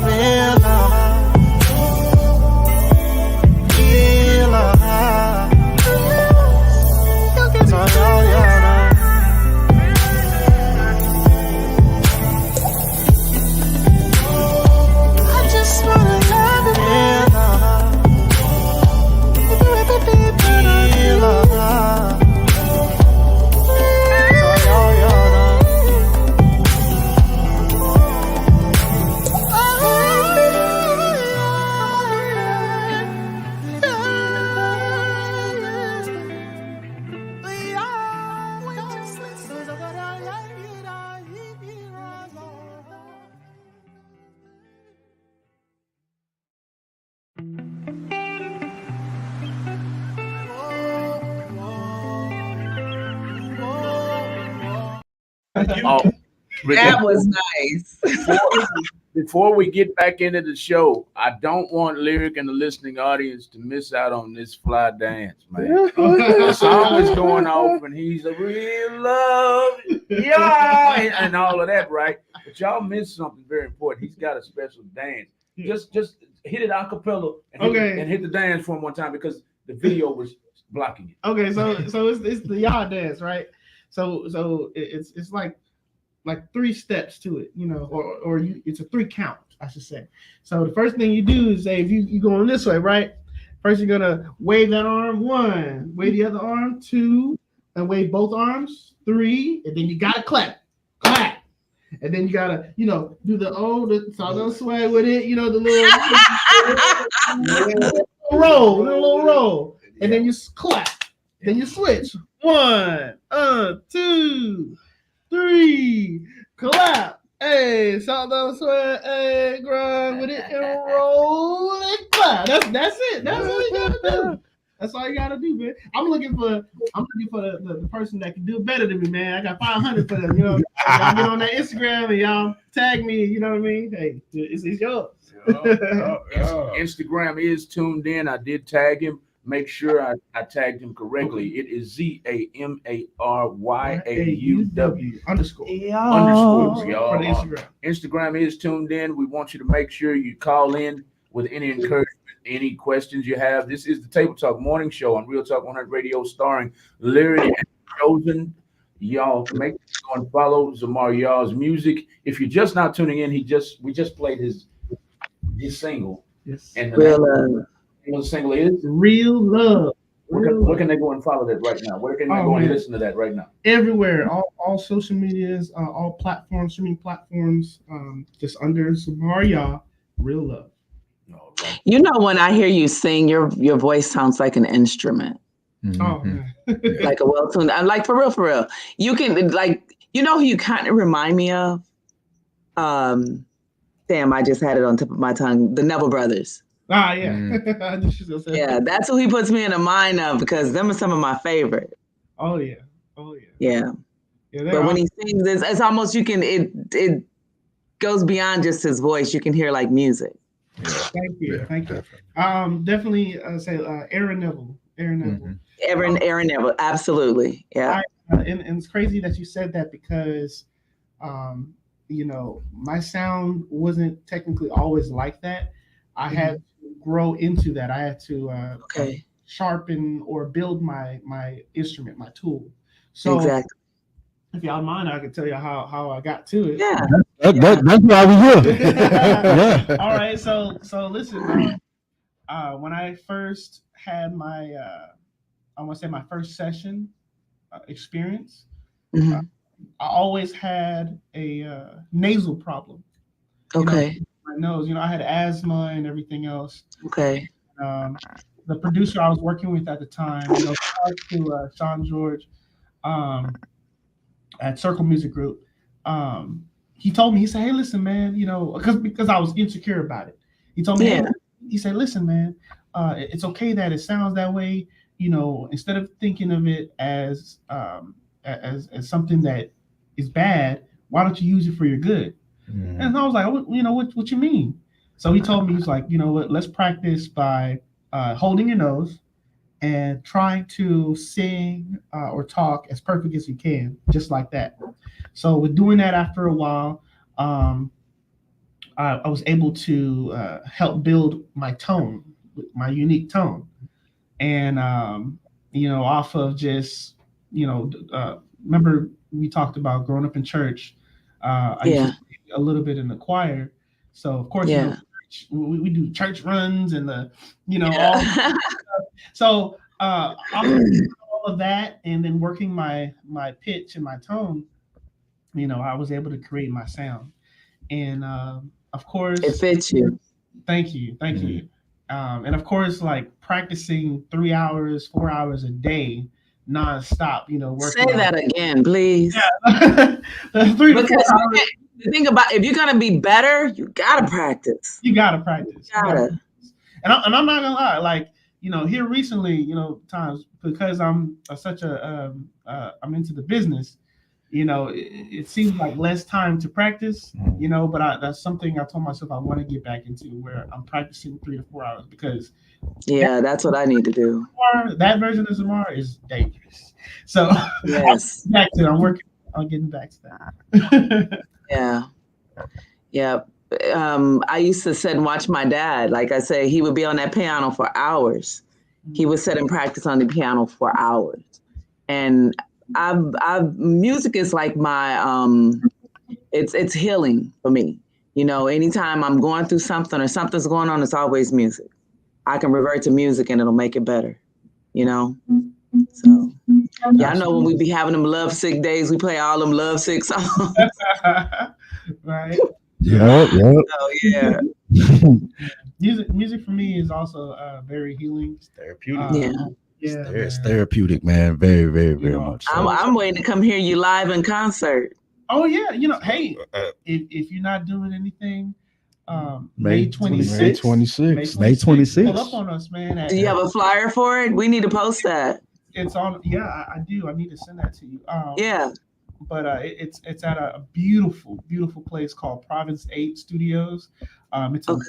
Real love, real love. That's all y'all know. I just wanna love you, real love. Oh, That was nice. before we get back into the show, I don't want Lyric and the listening audience to miss out on this fly dance, man. The song is going off, and he's a real love, yeah, and all of that, right? But y'all missed something very important. He's got a special dance. Just hit it a cappella and hit the dance for him one time because the video was blocking it. Okay, so it's the y'all dance, right? So it's like 3 steps to it, you know, or it's a 3 count, I should say. So the first thing you do is say, if you going this way, right? First you're gonna wave that arm 1, wave the other arm 2, and wave both arms 3, and then you gotta clap, and then you gotta, you know, do the Southern swag with it, you know, the little roll, and then you clap, then you switch 1, 2, 3, clap. Hey, Southern swag, hey, grind with it and roll and clap. That's it. That's all you gotta do. That's all you gotta do, man. I'm looking for the person that can do it better than me, man. I got 500 for them, you know. Y'all get on that Instagram and y'all tag me, you know what I mean? Hey, it's yours. Instagram is tuned in. I did tag him. Make sure I tagged him correctly. It is ZAMARYAUW underscore. Underscore, y'all. For the Instagram. Instagram is tuned in. We want you to make sure you call in with any encouragement, any questions you have. This is the Table Talk Morning Show on Real Talk 100 Radio, starring Lyric and Chosen. Y'all make sure you go and follow Zamar Y'all's music. If you're just not tuning in, we just played his single. Yes. And Real the single is Real Love. Where can they go and follow that right now? Where can they go and listen to that right now? Everywhere, all social medias, all platforms, streaming platforms, just under Zamar Y'all, Real Love. All right. You know, when I hear you sing, your voice sounds like an instrument, Oh, man. like a well-tuned. Like for real. You can you know who you kind of remind me of. Damn, I just had it on tip of my tongue. The Neville Brothers. Ah, yeah. I knew she was gonna say Yeah, that. that's who he puts me in the mind of because them are some of my favorite. Oh yeah. Yeah, Yeah, but when he sings, it's almost it goes beyond just his voice. You can hear like music. thank you. Definitely. Definitely say Aaron Neville. Aaron Neville, absolutely. Yeah. And it's crazy that you said that because, you know, my sound wasn't technically always like that. I had to grow into that. I had to sharpen or build my instrument, my tool. So Exactly. if y'all mind, I can tell you how I got to it. Yeah. That's why we're here. Yeah. All right. So listen, when I first had my, I want to say my first session experience, Mhm. I always had a nasal problem. Okay. My nose, you know, I had asthma and everything else. Okay. The producer I was working with at the time, you know, shout out to Sean George at Circle Music Group. He told me, he said, "Hey, listen, man, you know," because I was insecure about it. He told me, Yeah. he said, "Listen, man, it's okay that it sounds that way. You know, instead of thinking of it as something that is bad, why don't you use it for your good?" And I was like, what you mean? So he told me, he's like, you know what, let's practice by holding your nose and trying to sing or talk as perfect as you can, just like that. So with doing that after a while, I was able to help build my tone, my unique tone. And, you know, off of just, you know, remember we talked about growing up in church. I used to a little bit in the choir, so of course, you know, we do church runs and the, you know, all so all of that, and then working my pitch and my tone, you know, I was able to create my sound, and of course, It fits you. thank you, and of course, like practicing 3 hours, 4 hours a day, nonstop, you know, working. Say that again, please. Yeah. 3 to 4 Because hours. the thing about, if you're gonna be better, you gotta practice. You gotta practice. Gotta. And I'm not gonna lie, like, you know, here recently, you know, times because I'm such a I'm into the business. you know, it seems like less time to practice, you know, but that's something I told myself I want to get back into, where I'm practicing 3 to 4 hours, because Yeah, that's what I need to do. that version of Zamar is dangerous. So Yes. I'm working on getting back to that. Yeah. Yeah. I used to sit and watch my dad. Like I say, he would be on that piano for hours. He would sit and practice on the piano for hours. And music is like my, it's healing for me. You know, anytime I'm going through something or something's going on, it's always music. I can revert to music and it'll make it better, you know? So, yeah, I know when we be having them lovesick days, we play all them lovesick songs. Right. Yeah. So, yeah. Music for me is also very healing. It's therapeutic. Yeah. It's therapeutic, man. Very, very, very much. So. I'm waiting to come hear you live in concert. Oh yeah, you know, hey, if you're not doing anything, May 26th. May 26th. Pull up on us, man. Do you have a flyer for it? We need to post that. It's on. Yeah, I do. I need to send that to you. Yeah. But it's at a beautiful place called Province 8 Studios. It's an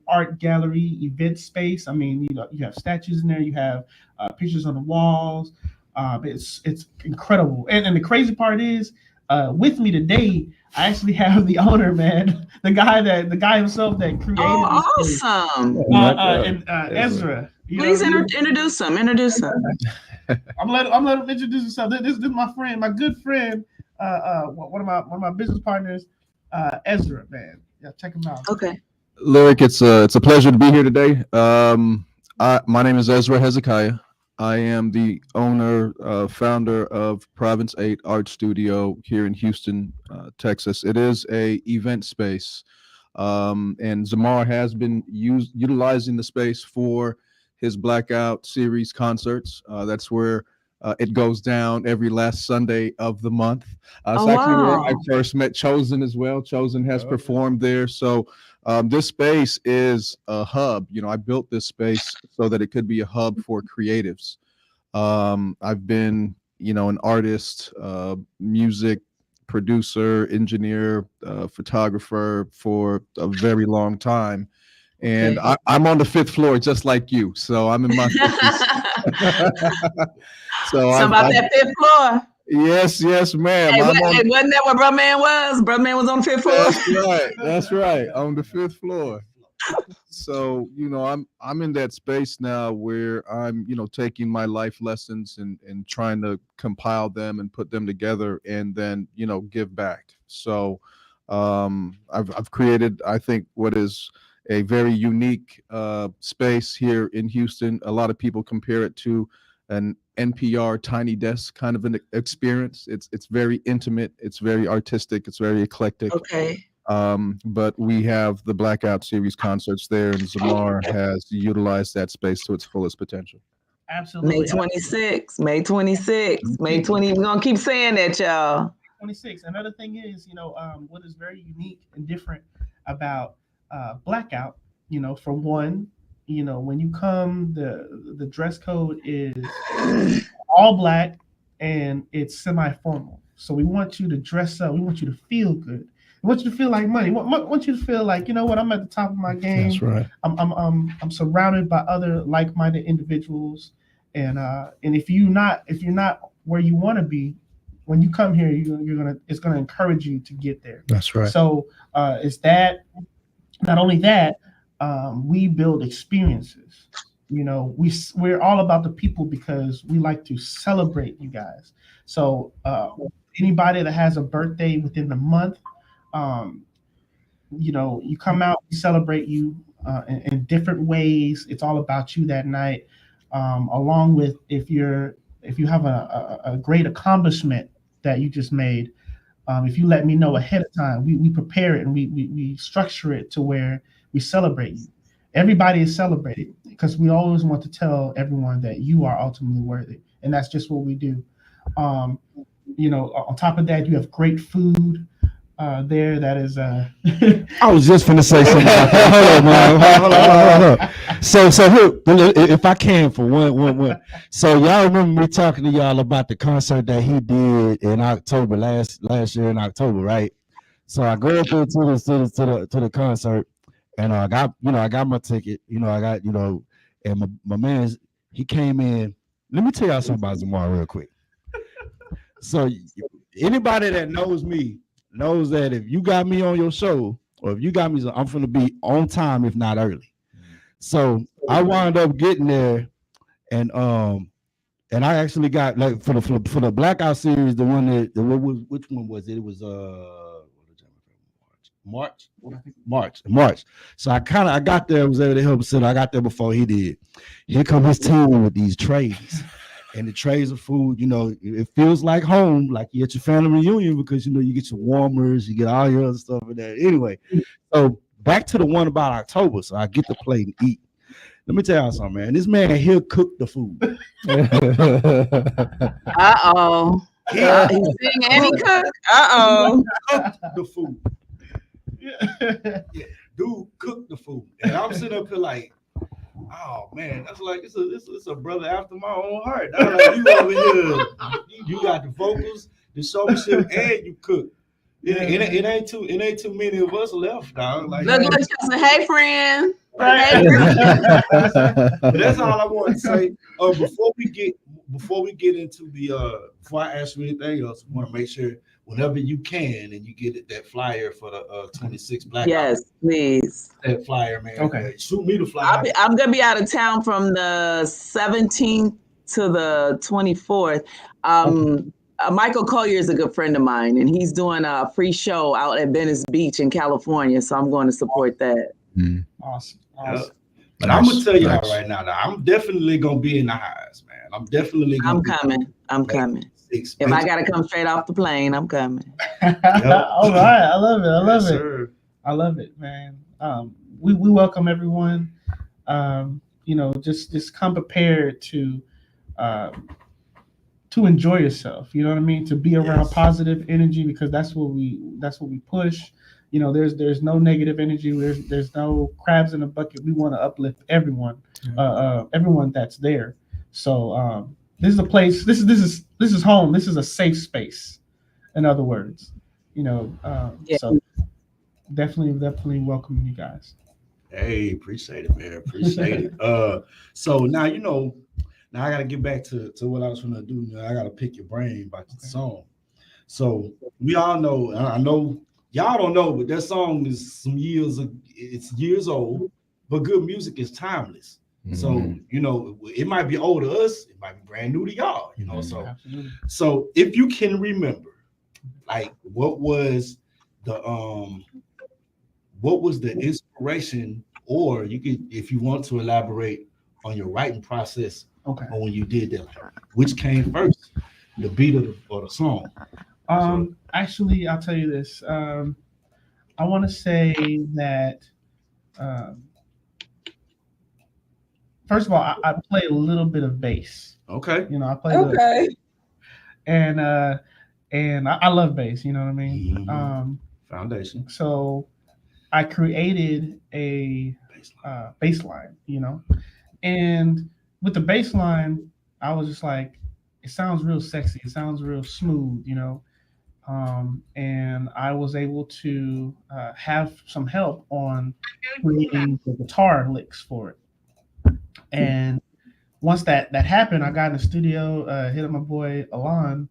art gallery event space. I mean, you have statues in there. You have pictures on the walls. It's incredible. And the crazy part is, with me today, I actually have the owner, man, the guy himself that created. Oh, awesome! Ezra. Please introduce him. I'm let him introduce himself. This is my friend, my good friend, one of my business partners, Ezra, man. Yeah, check him out. Okay. Lyric, it's a pleasure to be here today. My name is Ezra Hezekiah. I am the owner, founder of Province 8 Art Studio here in Houston, Texas. It is a event space, and Zamar has been utilizing the space for his Blackout series concerts. That's where it goes down every last Sunday of the month. It's actually where I first met Chosen as well. Chosen has performed there. So this space is a hub. You know, I built this space so that it could be a hub for creatives. I've been, an artist, music producer, engineer, photographer for a very long time. And I'm on the 5th floor, just like you. So I'm in my 50s. So about that 5th floor. Yes, ma'am. Hey, wasn't that where Brotman was? Brotman was on the 5th floor. That's right. On the 5th floor. So, I'm in that space now where I'm, taking my life lessons and trying to compile them and put them together and then, give back. So I've created, I think, what is a very unique space here in Houston. A lot of people compare it to an NPR Tiny Desk kind of an experience. It's very intimate. It's very artistic. It's very eclectic. Okay. But we have the Blackout series concerts there, and Zamar has utilized that space to its fullest potential. Absolutely. May 26th. May 26th. May 20. We're gonna keep saying that, y'all. 26. Another thing is, what is very unique and different about Blackout, for one, when you come, the dress code is all black and it's semi-formal. So we want you to dress up. We want you to feel good. We want you to feel like money. We want you to feel like, I'm at the top of my game. That's right. I'm surrounded by other like-minded individuals, and if you're not where you want to be, when you come here, it's gonna encourage you to get there. That's right. So it's that. Not only that, we build experiences. We're all about the people because we like to celebrate you guys. So anybody that has a birthday within the month, you come out, we celebrate you in different ways. It's all about you that night. Along with if you have a great accomplishment that you just made, if you let me know ahead of time, we prepare it and we structure it to where we celebrate you. Everybody is celebrated because we always want to tell everyone that you are ultimately worthy, and that's just what we do. On top of that, you have great food. there that is I was just finna say something about that. Hold on, man. Hold on. So here, if I can, for one. So y'all remember me talking to y'all about the concert that he did in October last year in October, right? So I go up there to the concert, and I got my ticket. I got and my man, he came in. Let me tell y'all something about Zamar real quick. So anybody that knows me knows that if you got me on your show, or if you got me, I'm gonna be on time, if not early. So I wound up getting there, and I actually got, like, for the Blackout series, the one which one was it? It was March. So I got there, was able to help him. I got there before he did. Here come his team with these trays. And the trays of food, it feels like home, like you're at your family reunion, because you get your warmers, you get all your other stuff in there. Anyway, so back to the one about October. So I get to play and eat. Let me tell y'all something, man. This man, he'll cook the food. Uh-oh. He sing and he cook. Uh-oh. Cook the food. Yeah, dude, cook the food. And I'm sitting up here like, oh man, that's like it's a brother after my own heart. Like, you over here, you got the vocals, the showmanship, and you cook. It ain't too many of us left, dog. Like, look, Justin, hey friend. Right. That's all I want to say. Before we get into before I ask you anything else, I want to make sure whenever you can and you get that flyer for the 26 Black. Yes, please. That flyer, man. Okay. Shoot me the flyer. I'm gonna be out of town from the 17th to the 24th. Michael Collier is a good friend of mine, and he's doing a free show out at Venice Beach in California. So I'm going to support that. Awesome. But I'm gonna tell y'all right now, I'm definitely gonna be in the highs, man. I'm definitely gonna I'm coming. If I gotta come straight off the plane, I'm coming. All right. I love it. Yes, sir. I love it, man. We welcome everyone. Just come prepared to enjoy yourself. You know what I mean? To be around positive energy, because that's what we push. There's no negative energy. There's no crabs in a bucket. We want to uplift everyone, everyone that's there. So this is a place. This is home. This is a safe space. In other words, So definitely welcoming you guys. Hey, appreciate it, man. Appreciate it. So now now I got to get back to what I was going to do. I got to pick your brain about the song. So we all know. I know. Y'all don't know, but that song is it's years old, but good music is timeless. Mm-hmm. So, it might be old to us, it might be brand new to y'all, Absolutely. So if you can remember, like, what was the inspiration, or you could, if you want to elaborate on your writing process, okay, on when you did that, which came first, the beat or the song? Actually, I'll tell you this. I want to say that first of all, I play a little bit of bass. Okay. I play and I love bass. You know what I mean? Mm-hmm. Foundation. So I created a bass line. And with the bass line, I was just like, it sounds real sexy. It sounds real smooth. And I was able to have some help on creating the guitar licks for it. And once that happened, I got in the studio, hit up my boy Alon,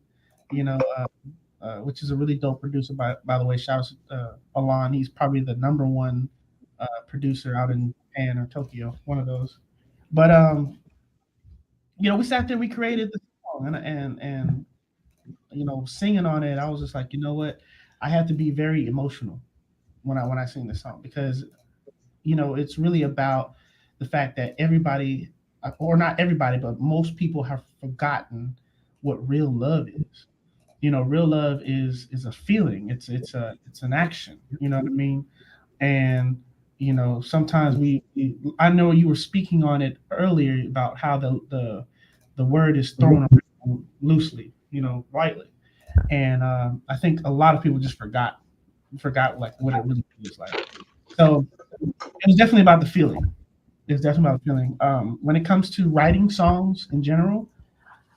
which is a really dope producer. By the way, shout out to Alon. He's probably the number one producer out in Japan or Tokyo, one of those. But we sat there, we created the song, and singing on it, I was just like, you know what? I have to be very emotional when I sing this song, because, it's really about the fact that everybody, or not everybody, but most people have forgotten what real love is. Real love is a feeling. It's an action. You know what I mean? And sometimes I know you were speaking on it earlier about how the word is thrown around loosely, lightly. And I think a lot of people just forgot forgot like what it really feels like. So it was definitely about the feeling. It's definitely about the feeling. When it comes to writing songs in general,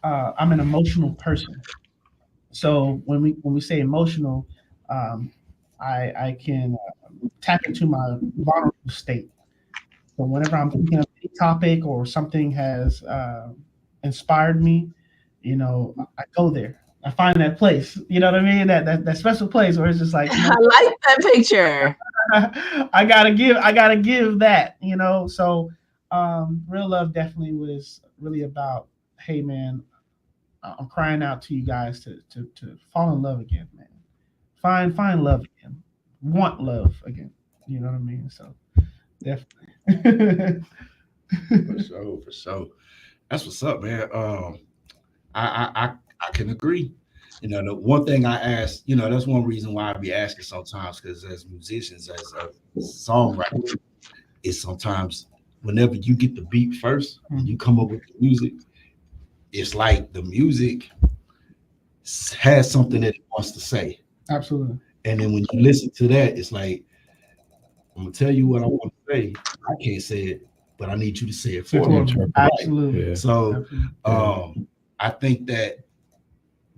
I'm an emotional person. So when we say emotional, I can tap into my vulnerable state. So whenever I'm thinking of a topic or something has inspired me, you know, I go there. I find that place. You know what I mean? That special place where it's just like, you know, I like that picture. I gotta give that, you know. So Real Love definitely was really about, hey man, I'm crying out to you guys to fall in love again, man. Find love again. Want love again. You know what I mean? So definitely. For sure. That's what's up, man. I can agree. You know, the one thing I ask, you know, that's one reason why I be asking sometimes, because as musicians, as a songwriter, is sometimes whenever you get the beat first and you come up with the music, it's like the music has something that it wants to say. Absolutely. And then when you listen to that, it's like, I'm gonna tell you what I want to say. I can't say it, but I need you to say it for me. Absolutely. Right? So Absolutely. I think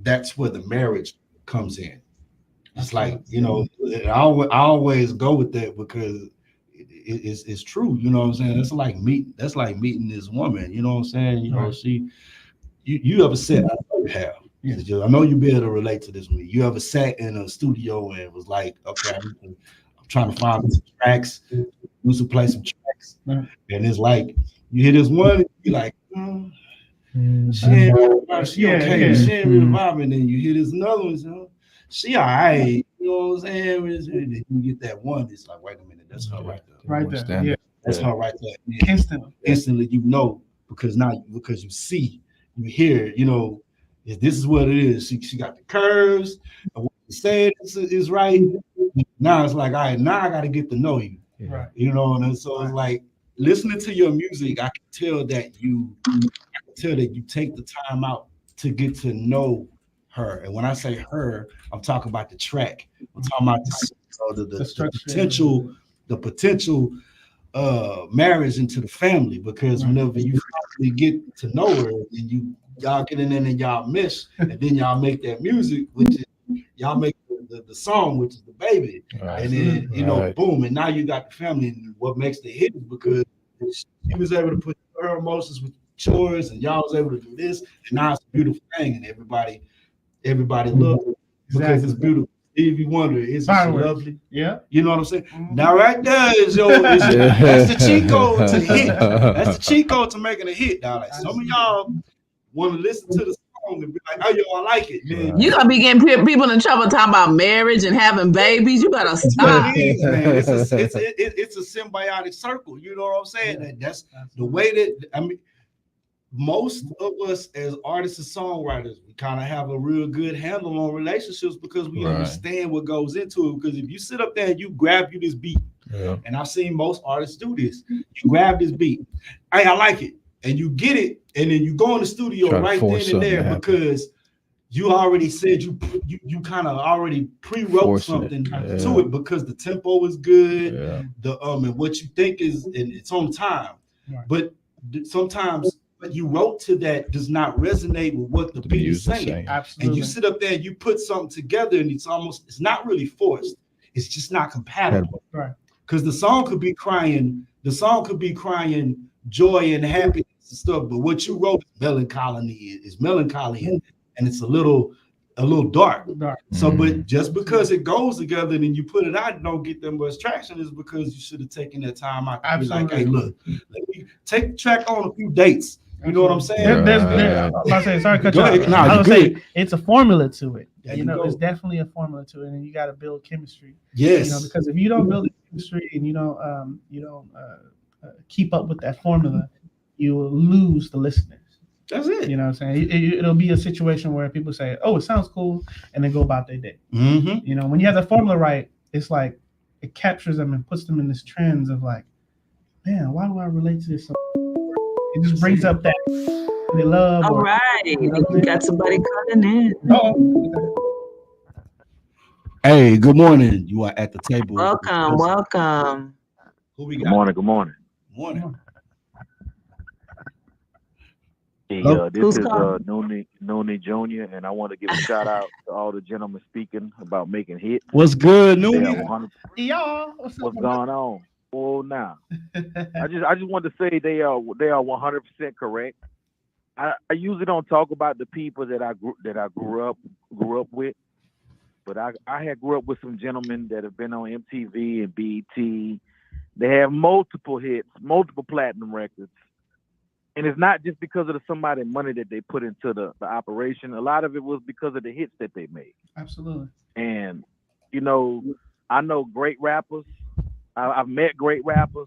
that's where the marriage comes in. It's like, you know, I always go with that because it's true. You know what I'm saying? That's like meeting this woman. You know what I'm saying? You know, you ever sat? I know you have. Yeah. I know you be able to relate to this with me. You ever sat in a studio and was like, okay, I'm trying to find some tracks, do some play some tracks, and it's like you hear this one, you like, she ain't okay, she ain't really vibing. And then you hear this another one, so she all right, you know what I'm saying? And then you get that one, it's like, wait a minute, that's her right there. Right there. Yeah. That's her right there. Instantly, you know, because you see, you hear, you know, this is what it is. She got the curves, and what you said is right. Now it's like, all right, now I got to get to know you. Right. You know, and so it's like listening to your music, I can tell that you take the time out to get to know her. And when I say her, I'm talking about the track. I'm talking about the potential marriage into the family, because whenever you finally get to know her and y'all get in there and y'all miss, and then y'all make that music, which is y'all make the song, which is the baby, and then you know, boom, and now you got the family. And what makes the hit is because she was able to put her emotions with chores, and y'all was able to do this, and now it's a beautiful thing, and everybody loves it because it's beautiful. Stevie Wonder, it's lovely. Yeah, you know what I'm saying. Now right there is that's the cheat code to hit. That's the cheat code to making a hit. Now, like some of y'all want to listen to the song and be like, "Oh, yo, I like it." Man. You gonna be getting people in trouble talking about marriage and having babies. You better stop. It's a symbiotic circle. You know what I'm saying? That's the way that I mean. Most of us as artists and songwriters, we kind of have a real good handle on relationships because we understand what goes into it. Because if you sit up there and you grab this beat, and I've seen most artists do this, you grab this beat, hey, I like it, and you get it, and then you go in the studio right then and there because you already said you kind of already pre-wrote something to it because the tempo is good, the and what you think is, and it's on time, but sometimes what you wrote to that does not resonate with what the beat is saying. Absolutely. And you sit up there and you put something together, and it's not really forced. It's just not compatible. Right. Because the song could be crying joy and happiness and stuff, but what you wrote is melancholy and it's a little dark. So, but just because it goes together and you put it out and don't get that much traction is because you should have taken that time out to be like, hey, look, let me take the track on a few dates. You know what I'm saying? Sorry, cut you off. I was saying it's a formula to it. You know, it's definitely a formula to it, and you got to build chemistry. Yes. You know, because if you don't build chemistry and you don't keep up with that formula, you will lose the listeners. That's it. You know what I'm saying? It'll be a situation where people say, "Oh, it sounds cool," and then go about their day. Mm-hmm. You know, when you have the formula right, it's like it captures them and puts them in this trends of like, man, why do I relate to this? It just brings up that they love. All right, you got somebody coming in. Oh. Hey, good morning. You are at the table. Welcome, welcome. Who we Good got? morning. Good morning. Morning. Hey, Hello? this Who's is calling? Nooney Jr. and I want to give a shout out to all the gentlemen speaking about making hits. What's good, They are Noonie? 100. Y'all, what's up? What's going on? Oh, now I just wanted to say they are 100% correct. I usually don't talk about the people that I grew up with, but I had grew up with some gentlemen that have been on MTV and BET. They have multiple hits, multiple platinum records. And it's not just because of somebody money that they put into the operation. A lot of it was because of the hits that they made. Absolutely. And you know, I know great rappers. I've met great rappers,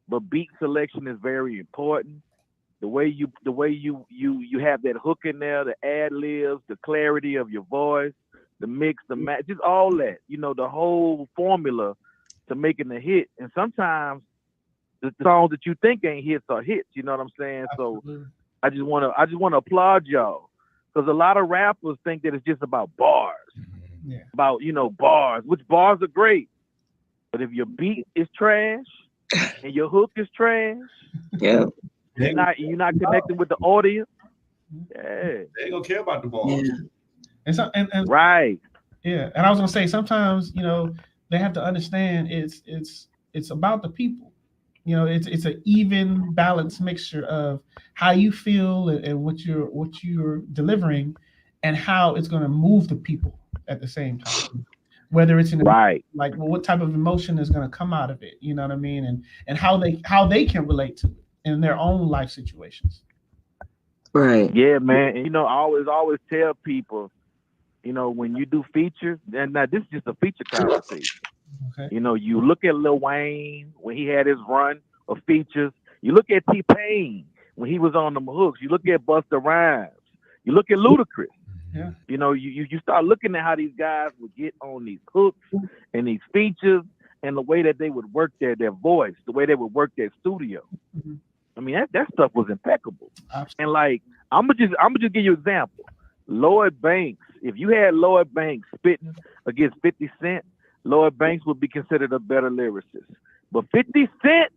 but beat selection is very important. The way you have that hook in there, the ad libs, the clarity of your voice, the mix, the match, just all that. You know, the whole formula to making a hit. And sometimes the songs that you think ain't hits are hits. You know what I'm saying? Absolutely. So I just want to applaud y'all, because a lot of rappers think that it's just about bars, about bars, which bars are great, but if your beat is trash and your hook is trash, Yeah. you're not connecting with the audience. Yeah, They ain't gonna care about the ball. Yeah. And right. Yeah, and I was gonna say sometimes they have to understand it's about the people. It's an even balanced mixture of how you feel and what you're delivering, and how it's gonna move the people at the same time. Whether it's right, like what type of emotion is gonna come out of it, you know what I mean, and how they can relate to it in their own life situations. Right. Yeah, man. And I always tell people, when you do features, and now this is just a feature conversation. Okay. You look at Lil Wayne when he had his run of features. You look at T-Pain when he was on them hooks. You look at Busta Rhymes. You look at Ludacris. Yeah. You start looking at how these guys would get on these hooks and these features, and the way that they would work their voice, the way they would work their studio. Mm-hmm. I mean, that stuff was impeccable. Absolutely. And like, I'm gonna just give you an example. Lloyd Banks. If you had Lloyd Banks spitting against 50 Cent, Lloyd Banks would be considered a better lyricist. But 50 Cent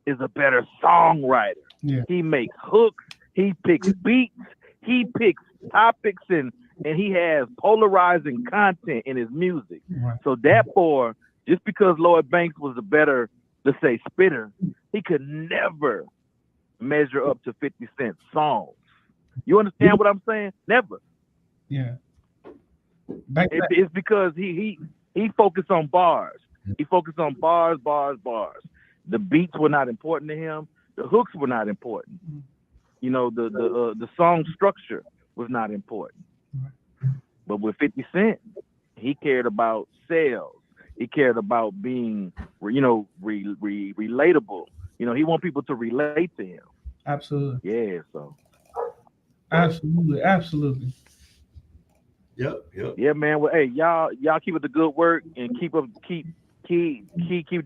is a better songwriter. Yeah. He makes hooks, he picks beats, he picks topics, and he has polarizing content in his music. Right. So therefore, just because Lloyd Banks was a better, let's say, spitter, he could never measure up to 50 Cent's songs. You understand what I'm saying? Never. Yeah. It's because he focused on bars. He focused on bars. The beats were not important to him. The hooks were not important. The song structure was not important. But with 50 Cent, he cared about sales. He cared about being, relatable. He want people to relate to him. Absolutely. Yeah. So. Absolutely. Yep. Yeah, man. Well, hey, y'all keep up the good work and keep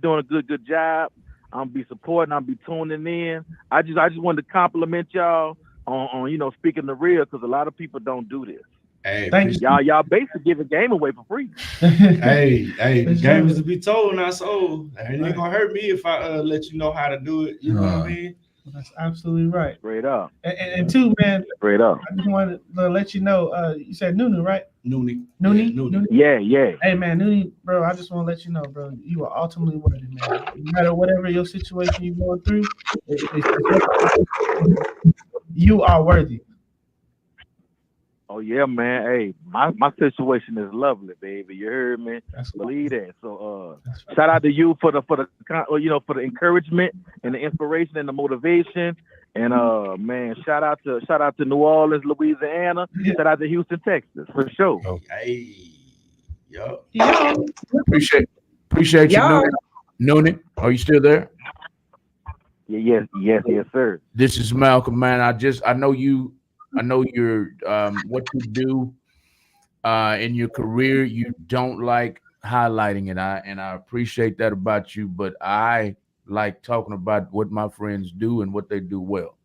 doing a good job. I'll be supporting. I'll be tuning in. I just wanted to compliment y'all on speaking the real, because a lot of people don't do this. Hey, Thank you. Y'all basically give a game away for free. hey, the That's game true. is to be told, not sold. It ain't gonna hurt me if I let you know how to do it. You know what I mean? That's absolutely right. Straight up. And two, man, Straight up. I just wanted to let you know. You said Nunu, right? Noonie. Noonie? Yeah, Noonie. Yeah. Hey, man, Noonie, bro, I just want to let you know, bro, you are ultimately worthy, man. No matter whatever your situation you're going through, you are worthy. Oh yeah, man. Hey, my situation is lovely, baby. You heard me? That's Believe that. So That's right. shout out to you for the encouragement and the inspiration and the motivation. And man, shout out to New Orleans, Louisiana. Yeah. Shout out to Houston, Texas, for sure. Hey, yup. Yeah. Appreciate you, Y'all. Noonie. Are you still there? Yes, sir. This is Malcolm, man. I know you're what you do in your career. You don't like highlighting it, and I appreciate that about you. But I like talking about what my friends do and what they do well.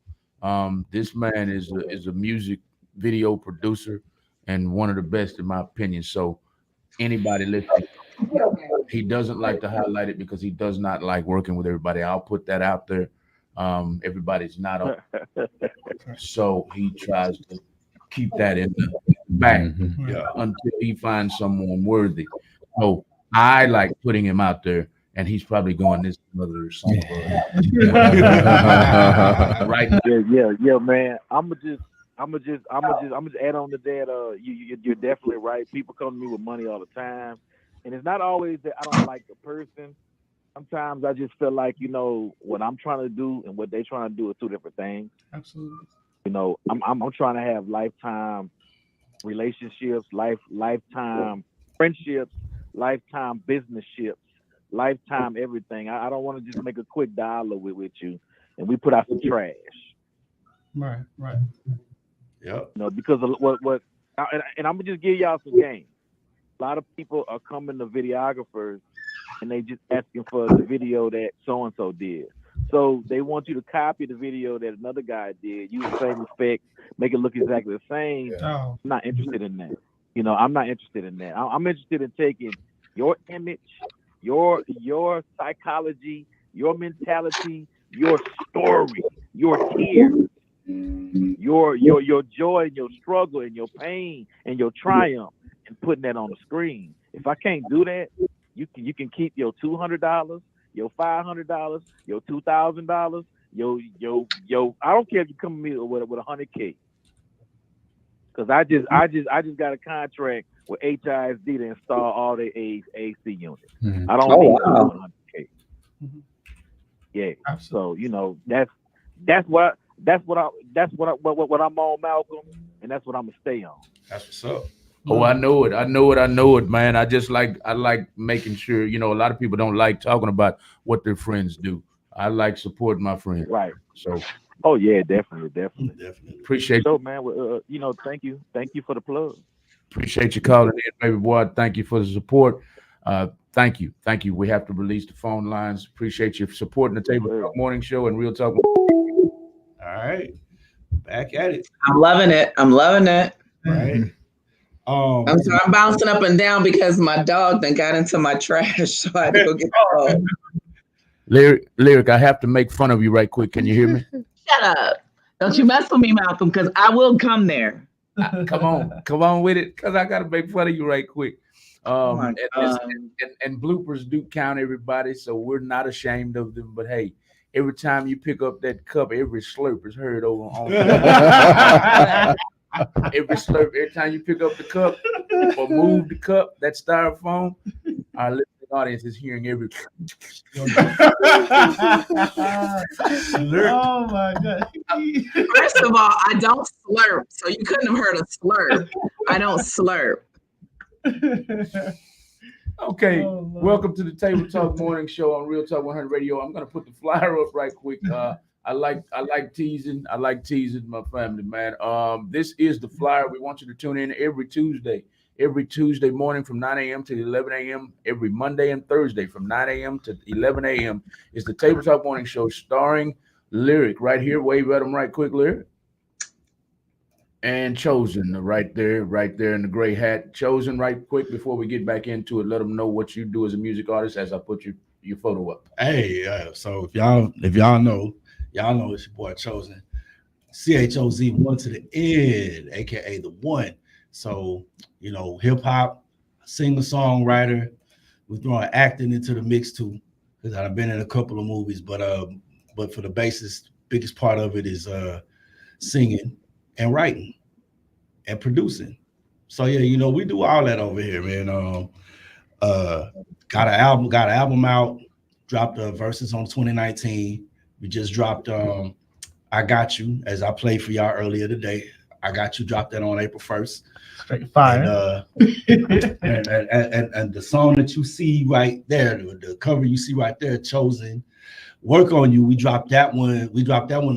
This man is a music video producer and one of the best in my opinion. So anybody listening, he doesn't like to highlight it because he does not like working with everybody. I'll put that out there. Everybody's not on, so he tries to keep that in the back until he finds someone worthy. So I like putting him out there, and he's probably going this mother or something. Right now. Yeah, man. I'm just add on to that. You're definitely right. People come to me with money all the time, and it's not always that I don't like the person. Sometimes I just feel like, you know, what I'm trying to do and what they're trying to do are two different things. Absolutely. You know, I'm trying to have lifetime relationships, lifetime friendships, lifetime business-ships, lifetime everything. I don't want to just make a quick dollar with you and we put out some trash. Right. Yep. You know, because of what and I'm gonna just give y'all some game. A lot of people are coming to videographers and they just asking for the video that so and so did. So they want you to copy the video that another guy did, use the same effects, make it look exactly the same. Oh. I'm not interested in that. You know, I'm not interested in that. I'm interested in taking your image, your psychology, your mentality, your story, your tears, your joy and your struggle and your pain and your triumph, and putting that on the screen. If I can't do that, you can keep your $200, your $500, your $2,000, your I don't care if you come to me with $100K, because I just got a contract with HISD to install all the AC units. I don't need $100K. Yeah. Absolutely. So you know that's what I'm on, Malcolm, and that's what I'm gonna stay on. That's what's up. Oh, I know it, man. I like making sure, you know, a lot of people don't like talking about what their friends do. I like supporting my friends. Right. So. Oh yeah, definitely. Appreciate so, man. You know, thank you for the plug. Appreciate you calling in, baby boy. Thank you for the support. Thank you. We have to release the phone lines. Appreciate you supporting the Table Talk Morning Show and Real Talk. All right, back at it. I'm loving it. Right. I'm bouncing up and down because my dog then got into my trash, so I had to go get the dog. Lyric, I have to make fun of you right quick. Can you hear me? Shut up. Don't you mess with me, Malcolm, because I will come there. Come on with it, because I got to make fun of you right quick. And bloopers do count, everybody, so we're not ashamed of them. But hey, every time you pick up that cup, every slurp is heard over on every slurp. Every time you pick up the cup or move the cup, that styrofoam, our listening audience is hearing every. Oh my God. First of all, I don't slurp, so you couldn't have heard a slurp. I don't slurp. Okay, welcome to the Table Talk Morning Show on Real Talk 100 Radio. I'm gonna put the flyer up right quick. I like teasing. I like teasing my family, man. This is the flyer. We want you to tune in every Tuesday morning from 9 a.m. to 11 a.m. Every Monday and Thursday from 9 a.m. to 11 a.m. is the Table Talk Morning Show starring Lyric right here. Wave at him right quick, Lyric. And Chosen right there in the gray hat. Chosen right quick before we get back into it. Let them know what you do as a music artist as I put your photo up. Hey, so if y'all know it's your boy Chosen. CHOZ 1 to the N, aka the one. So, you know, hip hop, singer songwriter. We're throwing acting into the mix too, because I've been in a couple of movies, but for the biggest part of it is singing and writing and producing. So yeah, you know, we do all that over here, man. Got an album out, dropped verses on 2019. We just dropped I Got You, as I played for y'all earlier today. I Got You, dropped that on April 1st. Straight fire. And the song that you see right there, the cover you see right there, Chosen, Work on You. We dropped that one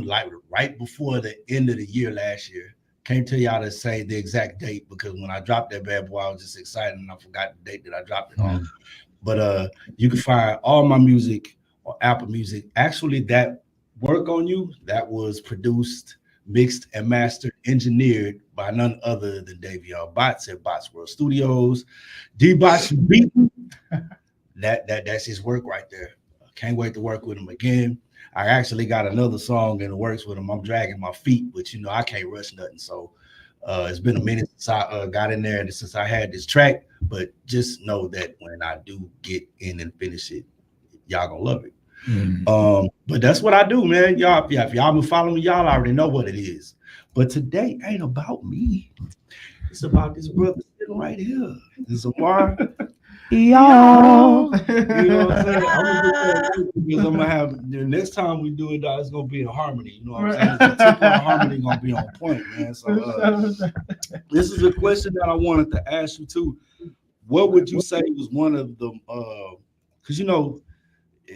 like right before the end of the year last year. Can't tell y'all to say the exact date, because when I dropped that bad boy, I was just excited and I forgot the date that I dropped it on. But you can find all my music on Apple Music. Actually, that Work on You, that was produced mixed and mastered, engineered by none other than Davion Bots at Bots World Studios. D-Bots beat. That's his work right there. Can't wait to work with him again. I actually got another song in the works with him. I'm dragging my feet, but you know I can't rush nothing. So it's been a minute since I got in there and since I had this track. But just know that when I do get in and finish it, y'all gonna love it. But that's what I do, man. Y'all, if y'all been following me, y'all already know what it is. But today ain't about me. It's about this brother sitting right here. This is Amar. Y'all. You know what I'm saying? Because I'm gonna have the next time we do it, it's gonna be in harmony. You know what I'm saying? The two-part harmony gonna be on point, man. So this is a question that I wanted to ask you too. What would you say was one of the because you know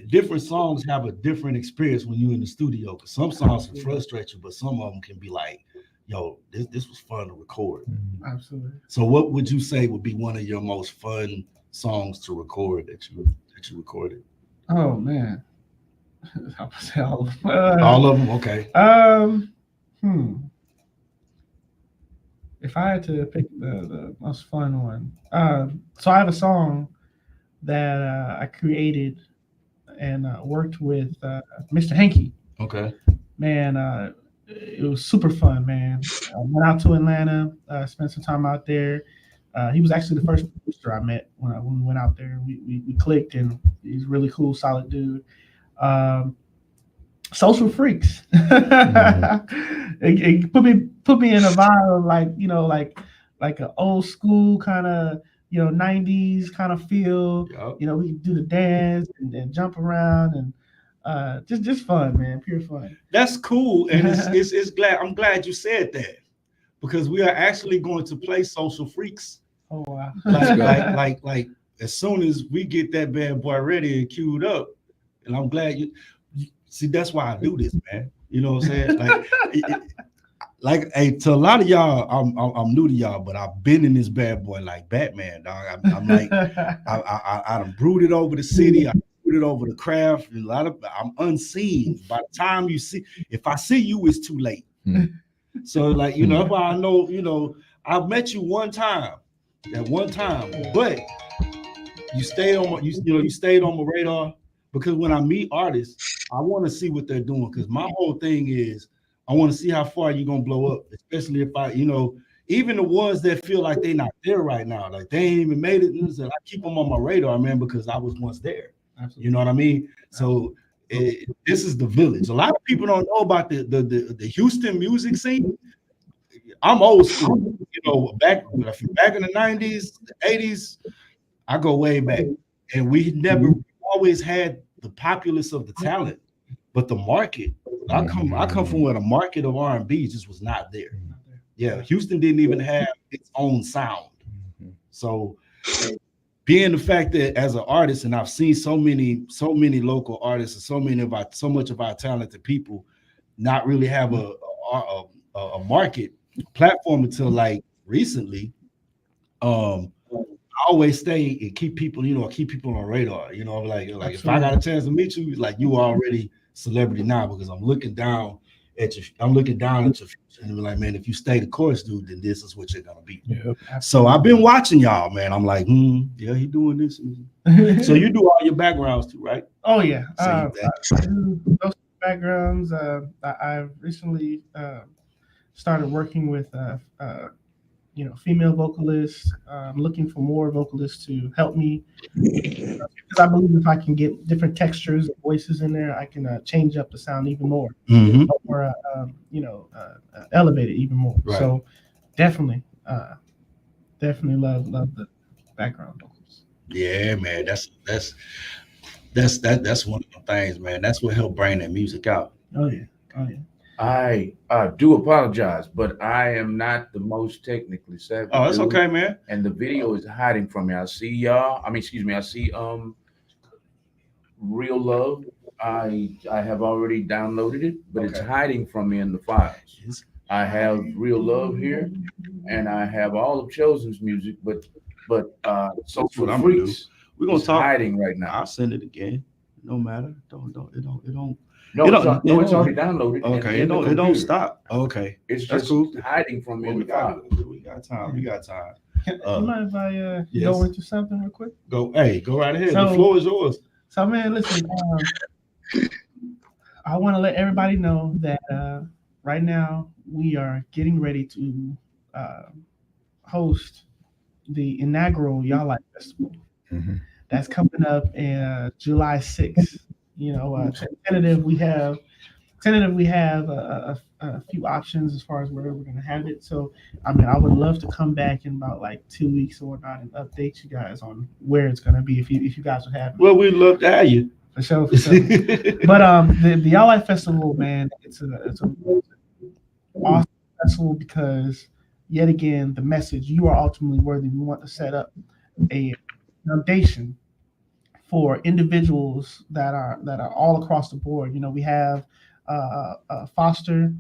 different songs have a different experience when you're in the studio, because some songs can frustrate you, but some of them can be like, yo, this was fun to record. Absolutely. So what would you say would be one of your most fun songs to record that you recorded? Oh man, I would say all of them. All of them, okay. If I had to pick the most fun one, so I have a song that I created and worked with Mr. Hanky. Okay. Man, it was super fun, man. I went out to Atlanta, spent some time out there. He was actually the first producer I met when we went out there. We clicked, and he's a really cool, solid dude. Social Freaks. It put me in a vibe of like an old school kind of 90s kind of feel. Yep. We do the dance and jump around and just fun, man, pure fun. That's cool, and it's glad. I'm glad you said that, because we are actually going to play Social Freaks. Oh wow! like as soon as we get that bad boy ready and queued up, and I'm glad you see. That's why I do this, man. You know what I'm saying? Like, hey, to a lot of y'all, I'm new to y'all, but I've been in this bad boy like Batman, dog. I'm like, I done brooded over the city. I brooded over the craft. I'm unseen. By the time you see, if I see you, it's too late. So like, that's why I know, I've met you one time, but you stayed on you stayed on my radar, because when I meet artists, I want to see what they're doing, because my whole thing is I want to see how far you're gonna blow up, especially if I, even the ones that feel like they're not there right now, like they ain't even made it. I keep them on my radar, man, because I was once there. Absolutely. You know what I mean? So this is the village. A lot of people don't know about the Houston music scene. I'm old school, back in the 90s, the 80s, I go way back. And we never always had the populace of the talent, but the market. I come from where the market of R&B just was not there. Yeah, Houston didn't even have its own sound. So being the fact that as an artist, and I've seen so many local artists and so much of our talented people not really have a market platform until like recently. I always stay and keep people on radar. Like if I got a chance to meet you, like you already celebrity now, because I'm looking down at your future and be like, man, if you stay the course, dude, then this is what you're gonna be. Yep. So I've been watching y'all, man. I'm like, yeah, he doing this. So you do all your backgrounds too, right? Oh yeah. So I do those backgrounds. I recently started working with female vocalists. I'm looking for more vocalists to help me, because I believe if I can get different textures and voices in there, I can change up the sound even more, or elevate it even more. Right. So definitely love the background vocals. Yeah, man, that's one of the things, man. That's what helped bring that music out. Oh yeah. I do apologize, but I am not the most technically savvy. Oh, that's dude, okay, man. And the video is hiding from me. I see Real Love. I have already downloaded it, but it's hiding from me in the files. I have Real Love here, and I have all of Chosen's music, but Social Freaks, we're gonna talk hiding right now. I'll send it again. No matter. Don't No, it's already downloaded. Okay, in the it don't computer. stop. Okay, It's that's just cool. hiding from you. Well, in the file. we got time. We got time. You mind if I yes. go into something real quick? Go right ahead. So- The floor is yours. So, man, listen, I want to let everybody know that right now we are getting ready to host the inaugural Y'all Life Festival. That's coming up July 6th. You know, tentative we have a few options as far as where we're going to have it. So, I mean, I would love to come back in about like 2 weeks or whatnot and update you guys on where it's going to be if you guys would have it. Well, we'd love to have you. For sure. But the Y'all Life Festival, man, it's a awesome festival because yet again the message, you are ultimately worthy. We want to set up a foundation for individuals that are all across the board. You know, we have foster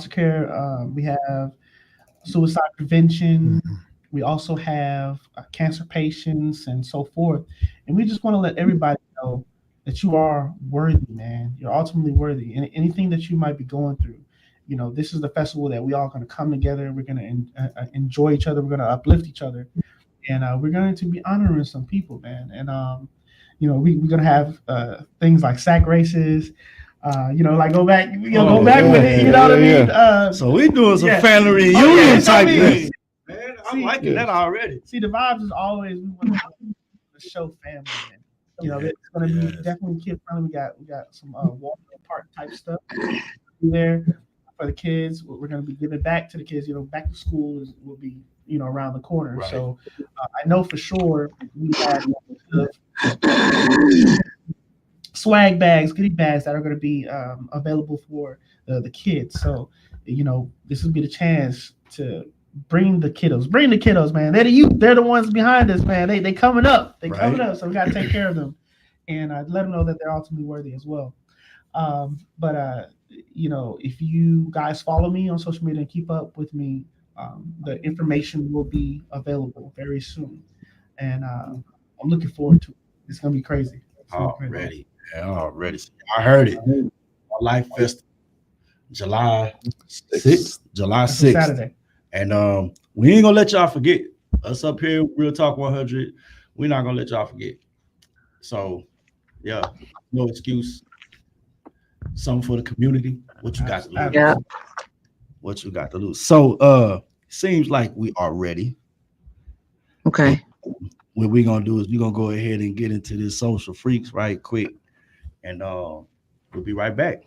care, we have suicide prevention, we also have cancer patients and so forth. And we just want to let everybody know that you are worthy, man. You're ultimately worthy. And anything that you might be going through, you know, this is the festival that we all going to come together. We're going to enjoy each other. We're going to uplift each other. And we're going to be honoring some people, man. And, you know, we're going to have things like sack races, you know, like go back with it. You know what I mean? So we're doing some family reunion type thing. Man, I'm liking that already. See, the vibes is always we want to show family, man. You know, it's going to be definitely kid friendly. We got some walk park type stuff there for the kids. We're going to be giving back to the kids. You know, back to school will be, you know, around the corner. Right. So I know for sure we have swag bags, goodie bags that are going to be available for the kids. So, you know, this will be the chance to bring the kiddos, man. They're the youth. They're the ones behind us, man. They coming up. Coming up. So we got to take care of them and let them know that they're ultimately worthy as well. But you know, if you guys follow me on social media and keep up with me, the information will be available very soon. And I'm looking forward to it. It's going to be crazy. Already. I heard it. Life Festival, July 6th. July 6th. Saturday. And we ain't gonna let y'all forget us up here, Real Talk 100. We're not gonna let y'all forget. So, yeah, no excuse. Something for the community. What you got to lose? Yeah. What you got to lose? So, seems like we are ready. Okay. What we're gonna do is we're gonna go ahead and get into this Social Freaks right quick, and we'll be right back.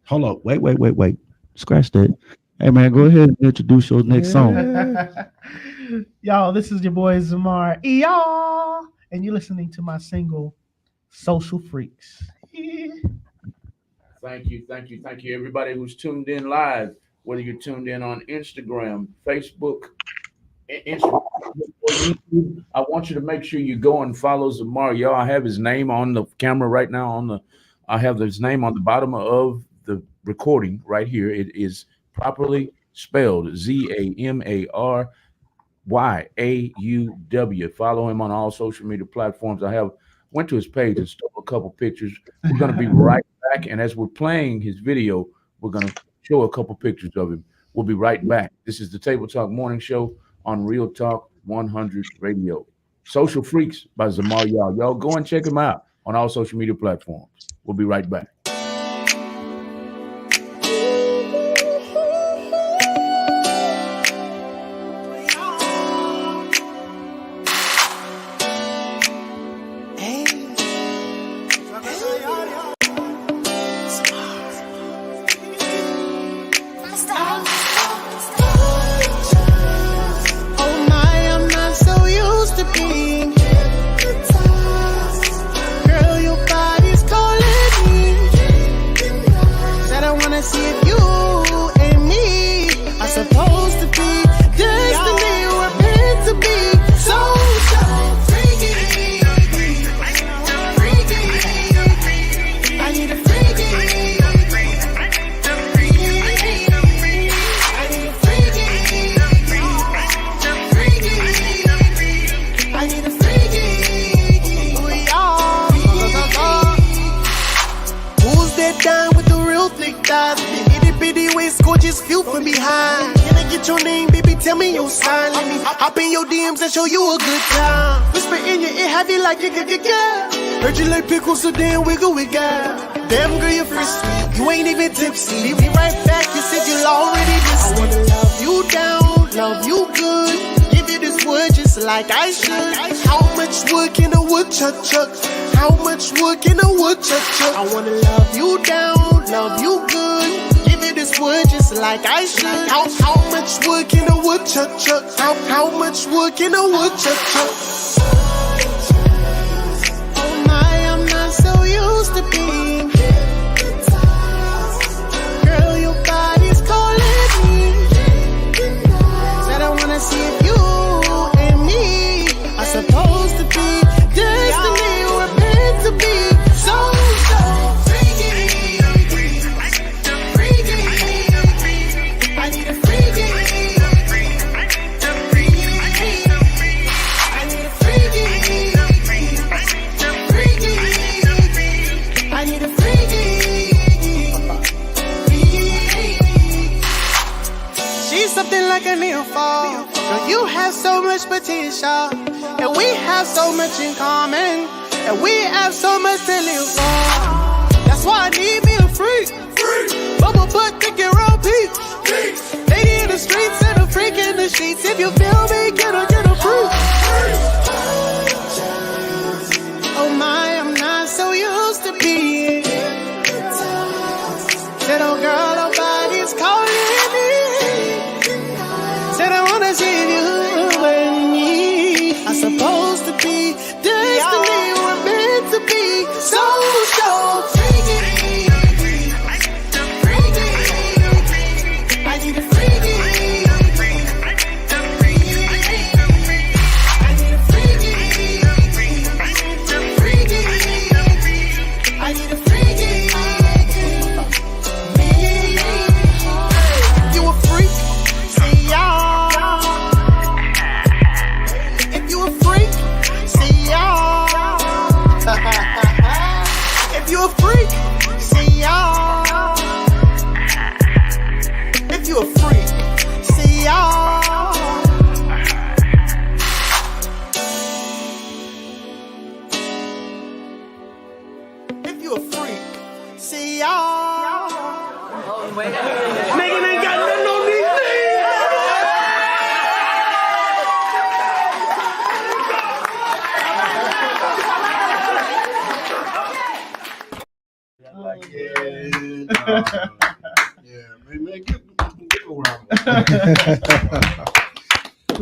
Hold up, wait. Scratch that. Hey man, go ahead and introduce your next song. Y'all, this is your boy Zamar, y'all, and you're listening to my single Social Freaks. Thank you, everybody who's tuned in live. Whether you're tuned in on Instagram, Facebook, or YouTube, I want you to make sure you go and follow Zamar. Y'all, I have his name on the camera right now. I have his name on the bottom of the recording right here. It is properly spelled ZAMARYAUW. Follow him on all social media platforms. I went to his page and stole a couple pictures. We're going to be right back, and as we're playing his video, we're going to show a couple pictures of him. We'll be right back. This is the Table Talk Morning Show on Real Talk 100 Radio. Social Freaks by Zamar Y'all. Y'all go and check him out on all social media platforms. We'll be right back. Oh my, I'm not so used to being hypnotized. Girl, your body's calling me. get your name, baby, tell me your sign. Let me hop in your DMs and show you a good time. Whisper in your ear, have you like it, Heard you like pickles, so damn wiggle with God. Damn girl, you're frisky, you ain't even tipsy. Be right back, you said you'll already miss me. I wanna love you down, love you good. Give you this wood just like I should. How much wood can a woodchuck chuck? How much wood can a woodchuck chuck? I wanna love you down, love you good. Give you this wood just like I should. How much wood can a woodchuck chuck? How much wood can a woodchuck chuck? Oh my, I'm not so used to being hypnotized. Girl, your body's calling me. Said I wanna see if you and me are supposed to be destiny. We're meant to be so freaky. I need a freaky. I need a freaky. I need a freaky. She's something like a nympho. Girl, you have so much potential, and we have so much in common, and we have so much to live for. That's why I need me a freak. Bubble butt, thick and raw peach. Lady in the streets and a freak in the sheets. If you feel me, get a freak. Oh my, I'm not so used to being hypnotized. Said, oh girl, nobody's calling me. Said I wanna see you and me are supposed to be destiny. We're meant to be so freaky. I need a freaky. I need a freaky. I need a freaky. You a freak? Say y'all. If you a freak, say y'all. If you a freak, say y'all. If you a freak, say y'all. If you a freak, say y'all. Nigga ain't got nothing on these things.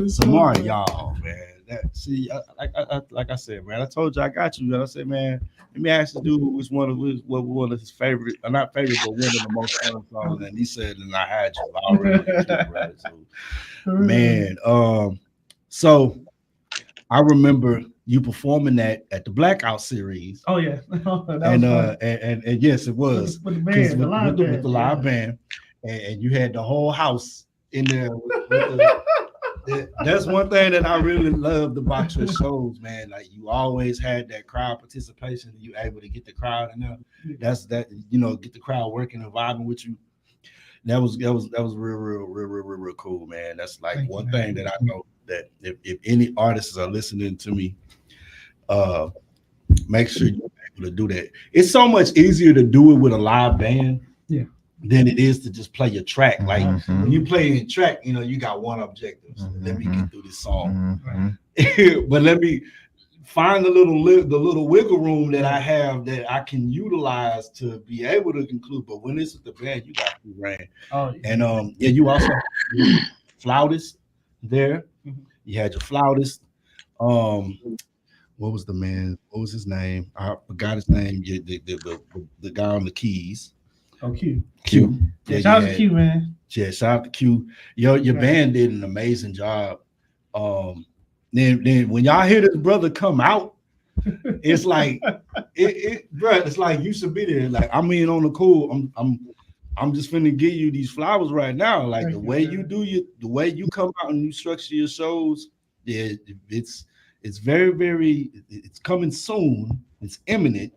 Samara, y'all, man. Like I said, man, I told you I got you. I said, man, let me ask the dude who was one of his favorite, not favorite, but one of the most fun songs. And he said, and I had you already. Man, so I remember you performing that at the Blackout series. Oh yeah, and yes, it was with the band, with the live band, and you had the whole house in there. That's one thing that I really loved about your shows, man. Like you always had that crowd participation. You able to get the crowd in there. Get the crowd working and vibing with you. That was real cool, man. That's like one thing that I know that if any artists are listening to me, make sure you're able to do that. It's so much easier to do it with a live band. Yeah. Than it is to just play your track. Like when you play a track, you got one objective. So let me get through this song. But let me find the little wiggle room that I have that I can utilize to be able to conclude. But when it's the band, you got free reign. Oh, yeah. And you also have flautist there. You had your flautist. What was the man? What was his name? I forgot his name. The guy on the keys. Oh, Q. Yeah, shout out to Q, man. Yeah, shout out to Q. Your band did an amazing job. Then when y'all hear this brother come out, it's like it's like you should be there. Like I mean, on the cool, I'm just finna give you these flowers right now. Like the way you do the way you come out and you structure your shows, yeah, it's very, very, it's coming soon. It's imminent.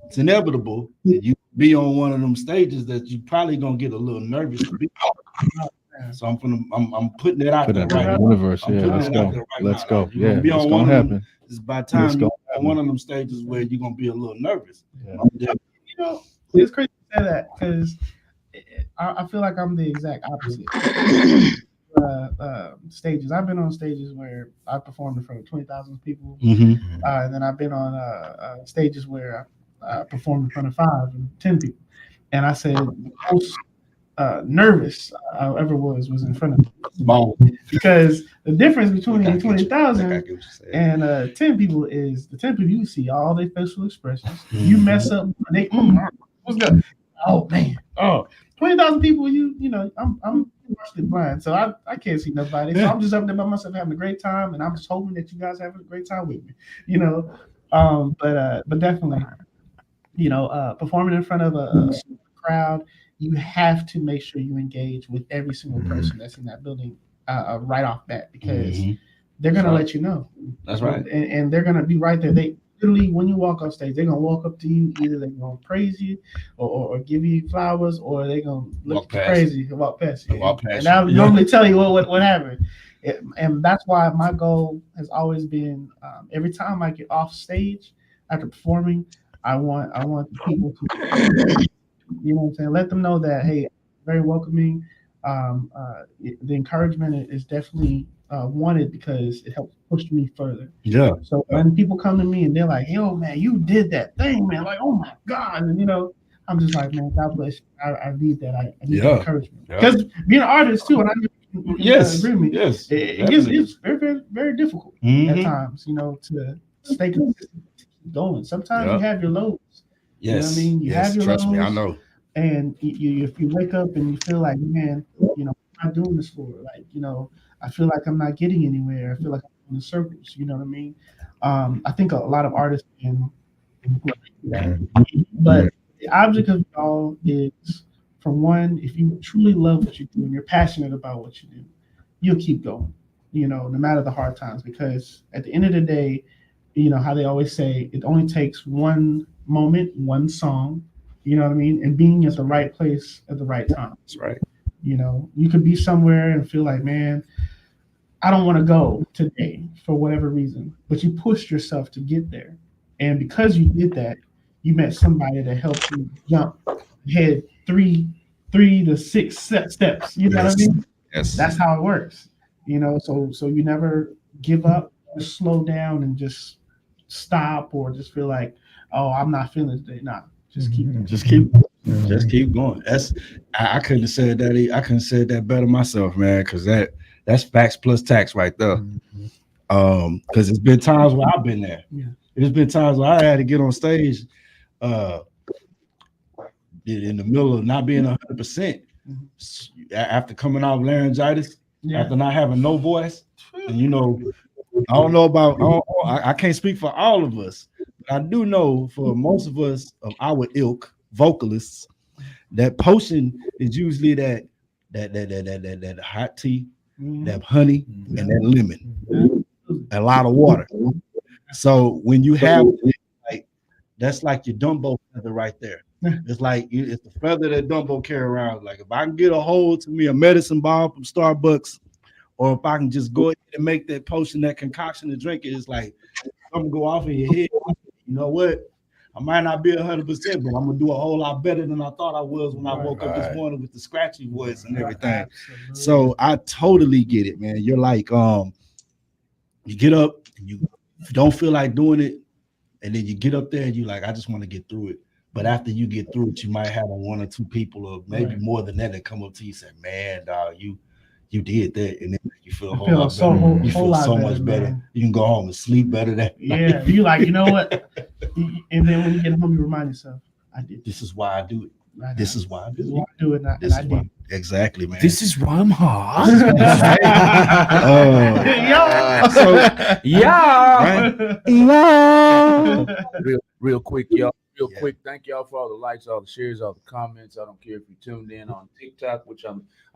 It's inevitable that you be on one of them stages that you probably gonna get a little nervous to be on. So I'm putting it out Put there it right in the now. universe. I'm Yeah, putting let's it out go. there right Let's now. go. Like, you're Yeah, gonna be it's on gonna one of them. happen. It's by It's time you're gonna on happen. one of them stages where you're gonna be a little nervous. Yeah. You know, it's crazy to say that because I feel like I'm the exact opposite. Stages. I've been on stages where I performed in front of 20,000 people, and then I've been on stages where I performed in front of 5 and 10 people. And I said the most nervous I ever was in front of people. Because the difference between 20,000 and 10 people is the 10 people you see all their facial expressions. You mess up, they what's good? Oh man, 20,000 people. You know, I'm partially blind, so I can't see nobody. So I'm just up there by myself having a great time, and I'm just hoping that you guys having a great time with me. You know, but definitely, you know, performing in front of a crowd, you have to make sure you engage with every single person that's in that building right off bat, because they're gonna let you know. That's right. And they're gonna be right there. They literally, when you walk off stage, they're gonna walk up to you. Either they're gonna praise you or give you flowers, or they're gonna look crazy and walk past you. And I'll normally tell you what happened. And that's why my goal has always been, every time I get off stage after performing, I want the people to, you know what I'm saying, let them know that, hey, very welcoming. The encouragement is definitely wanted because it helps push me further. Yeah. So when people come to me and they're like, "Yo, man, you did that thing, man!" Like, "Oh my God!" And you know, I'm just like, "Man, God bless you. I need that. I need that encouragement." Because being an artist too, and I agree with me. Yes. It's very, very, very difficult at times, you know, to stay consistent, to keep going. Sometimes you have your lows. Yes. You know what I mean? You have your Trust lows. me, I know. And if you wake up and you feel like, man, you know, what am I doing this for? Like, you know, I feel like I'm not getting anywhere. I feel like I'm in circles. You know what I mean? I think a lot of artists can relate to that. But the object of it all is, for one, if you truly love what you do and you're passionate about what you do, you'll keep going, you know, no matter the hard times. Because at the end of the day, you know how they always say, it only takes one moment, one song, you know what I mean, and being at the right place at the right time. That's right. You know, you could be somewhere and feel like, man, I don't want to go today for whatever reason, but you pushed yourself to get there. And because you did that, you met somebody that helped you jump ahead 3 to 6 steps. You know what I mean? Yes. That's how it works. You know, so you never give up, just slow down and just stop, or just feel like, oh, I'm not feeling it today. Nah, just keep going. Just keep going. I couldn't have said that. I couldn't have said that better myself, man. Because that's facts plus tax right there. Because it's been times where I've been there. Yeah. There's been times where I had to get on stage in the middle of not being 100%, after coming out of laryngitis, after not having no voice. And you know, I don't know about, I can't speak for all of us, but I do know for most of us of our ilk, vocalists, that potion is usually that hot tea, that honey, and that lemon, a lot of water. So when you have it, like, that's like your Dumbo feather right there. It's like it's the feather that Dumbo carry around. Like, if I can get a hold to me a medicine ball from Starbucks, or if I can just go ahead and make that potion, that concoction to drink it, it's like I'm gonna go off in your head. You know what? I might not be 100%, but I'm gonna do a whole lot better than I thought I was when I woke up this morning with the scratchy voice and everything. So I totally get it, man. You're like, you get up and you don't feel like doing it, and then you get up there and you like, I just want to get through it. But after you get through it, you might have one or two people, or maybe more than that, that come up to you and say, "Man, dog, you did that," and then you feel a whole lot better. You feel so much better. You can go home and sleep better that night. Yeah, you like, you know what? And then when you get home, you remind yourself, I did. This is why I do it. This is why I do it. Do it, and I did. Exactly, man. This is why I'm hot. Real quick, y'all. Quick, thank y'all for all the likes, all the shares, all the comments. I don't care if you tuned in on TikTok, which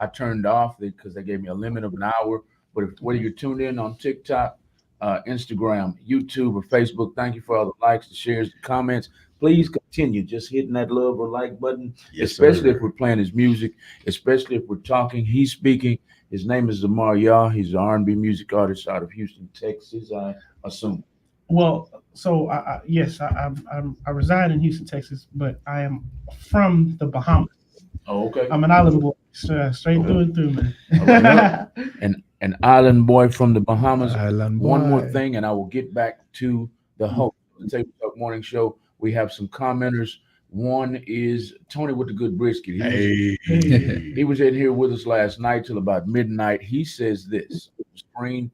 I turned off because they gave me a limit of an hour. But whether you're tuned in on TikTok, Instagram, YouTube, or Facebook, thank you for all the likes, the shares, the comments. please continue just hitting that love or like button, Yes, especially sir. if we're playing his music, especially if we're talking. He's speaking. His name is Zamar Yah. He's an R&B music artist out of Houston, Texas, I assume. Well, so yes, I reside in Houston, Texas, but I am from the Bahamas. Oh, okay. I'm an island boy, straight through and through, man. All right. An island boy from the Bahamas. Island One more boy. thing, and I will get back to the host of the Table Talk Morning Show. We have some commenters. One is Tony with the good brisket. He was in here with us last night till about midnight. He says this, Screen,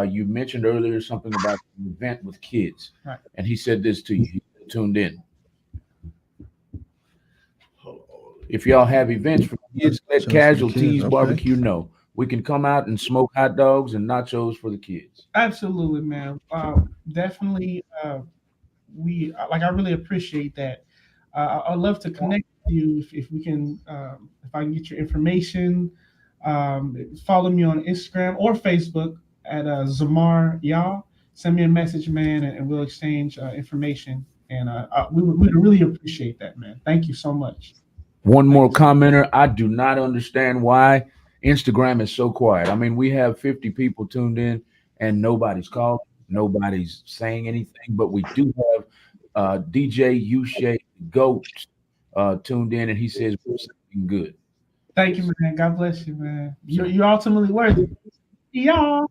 you mentioned earlier something about an event with kids. Right. And he said this to you. He tuned in. If y'all have events for kids, let Shows for Casualties kids, okay. Barbecue know. We can come out and smoke hot dogs and nachos for the kids. Absolutely, man. Definitely. I really appreciate that. I'd love to connect with you if we can. If I can get your information, follow me on Instagram or Facebook at Zamar Yah. Send me a message, man, and we'll exchange information. And we would really appreciate that, man. Thank you so much. One more commenter. I do not understand why Instagram is so quiet. I mean, we have 50 people tuned in and nobody's called. Nobody's saying anything, but we do have DJ Ushay Goat tuned in, and he says we're something good. Thank you, man. God bless you, man. You're ultimately worthy. Yeah.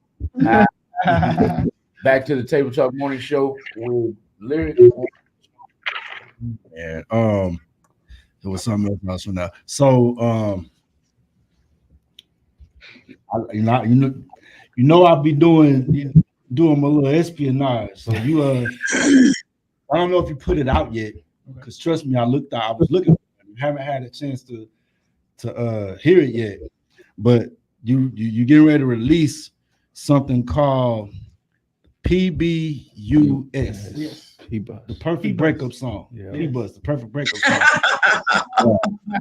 Back to the Table Talk Morning Show with Lyric. And there was something else from that. So I'll be doing my little espionage. So I don't know if you put it out yet, because trust me, I was looking for it. You haven't had a chance to hear it yet, but you getting ready to release something called PBUS. Yes. The perfect breakup song. Yeah. P-Bus, the perfect breakup song.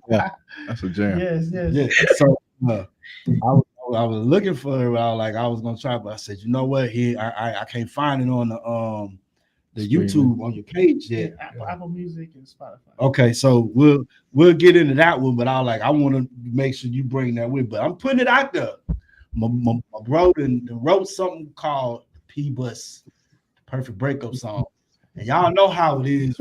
That's a jam. Yes. Yeah. So I was looking for it. I was gonna try, but I said, you know what? Here I can't find it on the YouTube on your page yet. Apple Music and Spotify. Okay, so we'll get into that one, but I want to make sure you bring that with. But I'm putting it out there. My bro wrote something called P-Bus, the perfect breakup song. And y'all know how it is.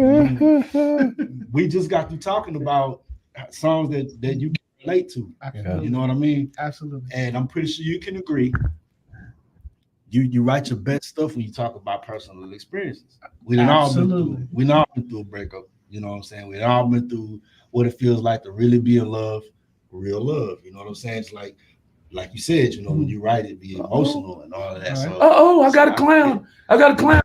We just got through talking about songs that you can relate to. Absolutely. You know what I mean? Absolutely. And I'm pretty sure you can agree. You write your best stuff when you talk about personal experiences. We done all been through a breakup. You know what I'm saying? We done all been through what it feels like to really be in love, real love. You know what I'm saying? It's like you said, when you write it, be emotional and all of that. So, I got a clown. I got a clown.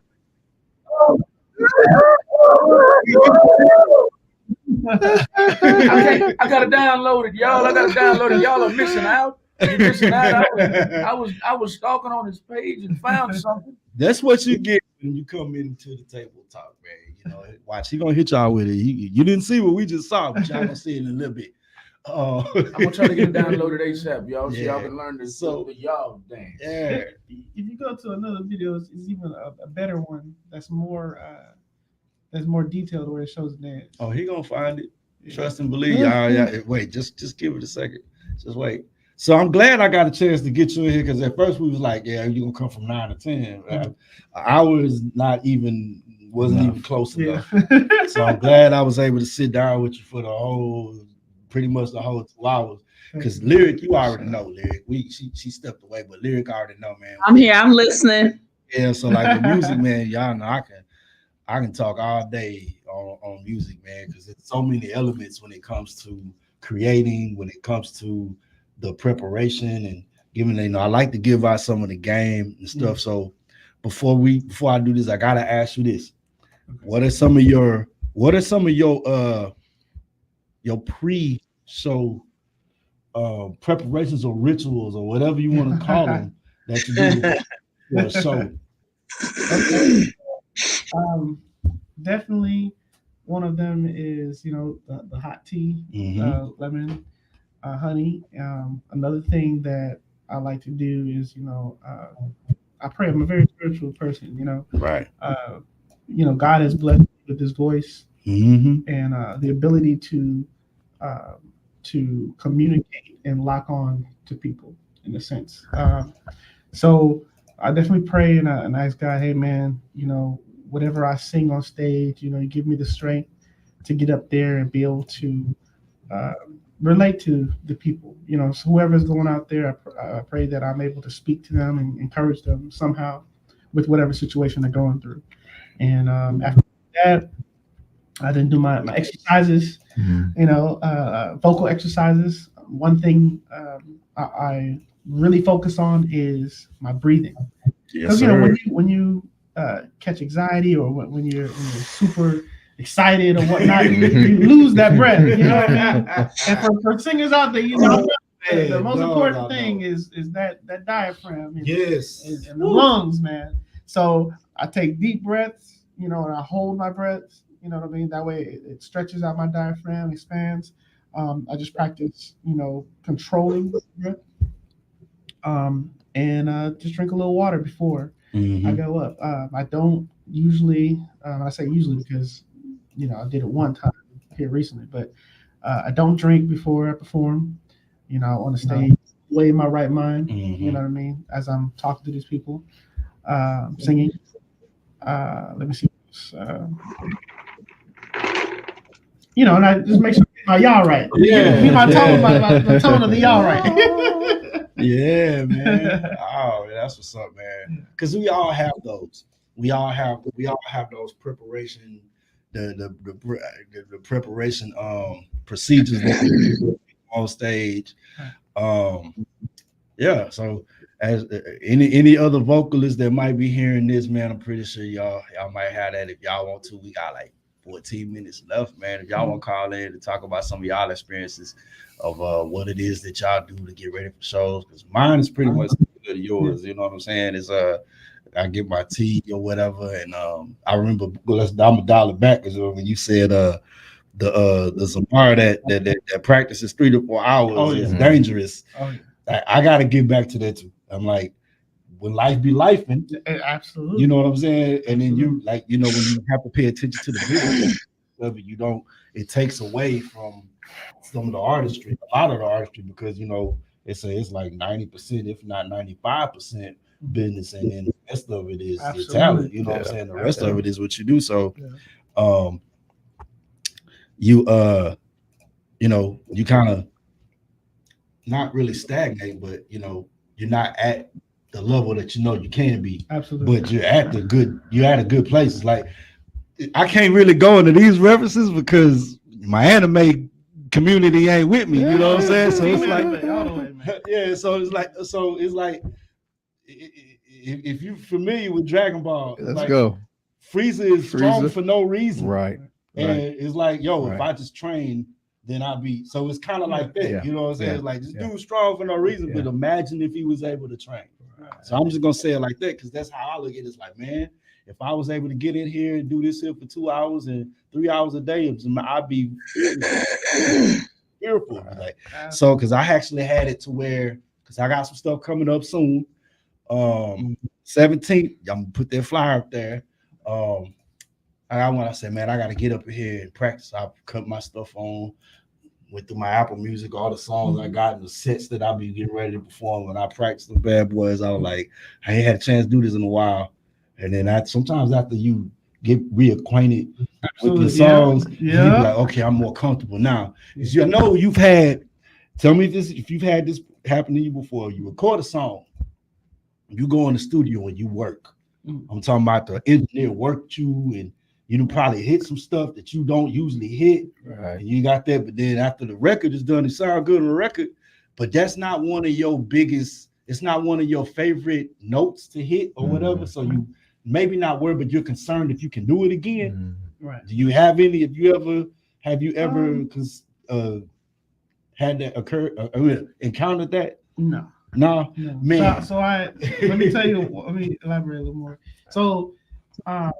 I gotta download it, y'all. I gotta download it. Y'all are missing out. You're missing out. I was stalking on his page and found something. That's what you get when you come into the table talk, man. Watch, he gonna hit y'all with it. You didn't see what we just saw, but y'all gonna see it in a little bit. I'm gonna try to get it downloaded ASAP, y'all. So y'all can learn the y'all dance. Yeah. If you go to another video, it's even a better one that's more detailed where it shows the dance. Oh, he gonna find it. Trust and believe, y'all. Yeah. Wait, just give it a second. Just wait. So I'm glad I got a chance to get you in here, because at first we was like, yeah, you're gonna come from 9 to 10. An hour is wasn't even close enough. So I'm glad I was able to sit down with you for pretty much the whole 2 hours. Because Lyric, you already know, Lyric. She stepped away, but Lyric already know, man. I'm here. I'm listening. Yeah, so like the music, man, y'all know I can talk all day on music, man, because there's so many elements when it comes to creating, when it comes to the preparation and giving. I like to give out some of the game and stuff. So before I do this, I gotta ask you this: what are some of your pre-show preparations or rituals or whatever you want to call them that you do for a show? Okay. Definitely one of them is the hot tea, lemon, honey. Another thing that I like to do is I pray. I'm a very spiritual person, Right. God has blessed me with this voice, and the ability to communicate and lock on to people in a sense. So I definitely pray and I ask God, hey man, whatever I sing on stage, you give me the strength to get up there and be able to relate to the people. So whoever's going out there, I pray that I'm able to speak to them and encourage them somehow with whatever situation they're going through. And after that, I then do my exercises, vocal exercises. One thing I really focus on is my breathing. Because when you catch anxiety or when you're super excited or whatnot, you lose that breath. You know what I mean? And for singers out there, the most important thing is that diaphragm and the lungs, man. So I take deep breaths, and I hold my breath. You know what I mean? That way it stretches out my diaphragm, expands. I just practice, controlling the breath. And just drink a little water before I go up. I don't usually, I say usually because, I did it one time here recently, but I don't drink before I perform, on the stage, way in my right mind, you know what I mean? As I'm talking to these people, singing. Let me see. And I just make sure my y'all right. Get my tone, my tone of the y'all right. Yeah, man. Oh, that's what's up, man. Because we all have those. We all have those preparation, the preparation procedures that we do on stage. Yeah. So as any other vocalists that might be hearing this, man, I'm pretty sure y'all might have that. If y'all want to, we got like 14 minutes left, man. If y'all want to call in to talk about some of y'all experiences of what it is that y'all do to get ready for shows, because mine is pretty much good to yours. You know what I'm saying? It's I get my tea or whatever, and I remember I'm gonna dial it back because when you said the Zamar that practices 3 to 4 hours is dangerous. I got to get back to that too. I'm like, when life be lifing, absolutely, you know what I'm saying? And then you when you have to pay attention to the business of it, it takes away from some of the artistry, a lot of the artistry, because it's like 90%, if not 95% business, and then the rest of it is your talent. You know what I'm saying? The rest of it is what you do. So you kind of not really stagnate, but you're not at the level that you can be. Absolutely. But you're at a good place. It's like I can't really go into these references because my anime community ain't with me. You know what I'm saying? So it's like if you're familiar with Dragon Ball, let's go. Frieza is strong for no reason. Right. And it's like, if I just train, then I'll be. So it's kind of like that. Yeah. You know what I'm saying? It's like, this dude's strong for no reason, but imagine if he was able to train. So I'm just going to say it like that because that's how I look at it. It's like, man, if I was able to get in here and do this here for 2 hours and 3 hours a day, I'd be fearful. Like, so, because I actually had it to where, because I got some stuff coming up soon. 17th, I'm gonna put that flyer up there. I said, man, I got to get up here and practice. I cut my stuff on, went through my Apple Music, all the songs I got, and the sets that I'll be getting ready to perform. When I practice the bad boys, I was like, I ain't had a chance to do this in a while. And then sometimes after you get reacquainted with the songs, you be like, okay, I'm more comfortable now. Because I know tell me if you've had this happen to you before. You record a song, you go in the studio and you work. I'm talking about the engineer worked you and you probably hit some stuff that you don't usually hit. Right. And you got that, but then after the record is done, it sounds good on the record, but that's not one of your biggest, it's not one of your favorite notes to hit or whatever. So you maybe not worried, but you're concerned if you can do it again. Right. Do you have any, have you ever had that occur, encountered that? No. No, man. So let me tell you, let me elaborate a little more. So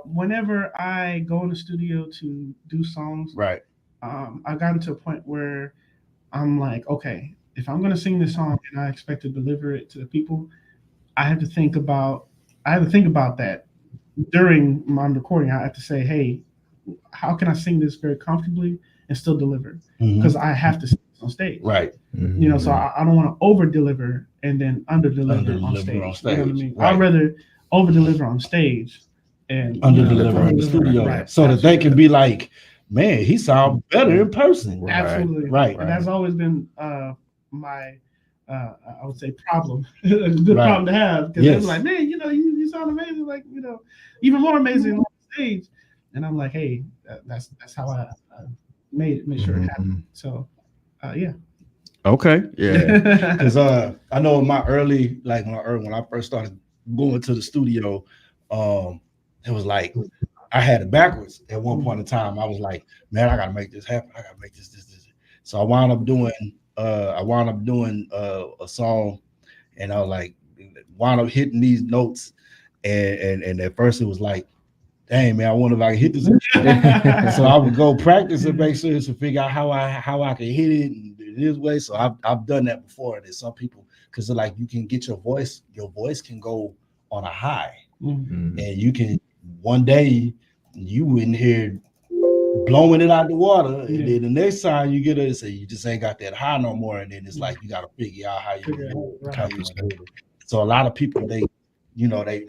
whenever I go in the studio to do songs, right, I've gotten to a point where I'm like, okay, if I'm gonna sing this song and I expect to deliver it to the people, I have to think about that during my recording. I have to say, hey, how can I sing this very comfortably and still deliver? Mhm. Because I have to sing this on stage. Right. You know, so I don't want to over deliver and then under deliver on Under-deliver stage. on You know what I stage, mean? right. I'd rather over deliver on stage and Under you know, deliver in the over-deliver, studio, right. so that they can be like, man, he sounds better in person. Absolutely. Right. And that's always been my I would say problem. A good Right. problem to have, because Yes. they're like, man, you know, you sound amazing, like, you know, even more amazing on stage. And I'm like, hey, that's how I made sure it happened. So yeah. Okay. Yeah. Because I know in my early, like when I first started going to the studio, it was like I had it backwards at one point in time. I was like, man, I gotta make this happen. I gotta make this. So I wound up doing a song, and I was like, wound up hitting these notes, and at first it was like, dang man, I wonder if I can hit this. So I would go practice and make sure to figure out how I can hit it and do it this way. So I've done that before. There's some people, because like you can get your voice can go on a high, and you can one day you in here blowing it out the water, and then the next time you get it, say you just ain't got that high no more, and then it's like you got to figure out how you do it. So a lot of people they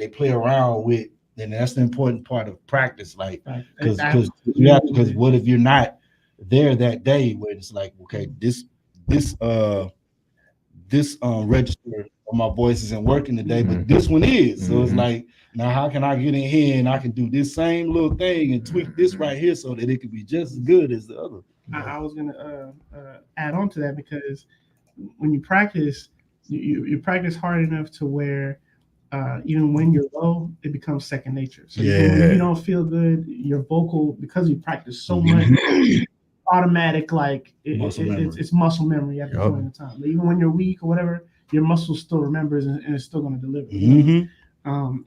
play around with, and that's the important part of practice, like because what if you're not there that day where it's like, okay, this register of my voice isn't working today, but this one is. So it's like, now how can I get in here and I can do this same little thing and tweak this right here so that it can be just as good as the other. I was gonna add on to that, because when you practice, you practice hard enough to where even when you're low, it becomes second nature. So even when you don't feel good, your vocal, because you practice so much, automatic, like it's muscle memory at the point in time. Even when you're weak or whatever, your muscle still remembers and it's still going to deliver.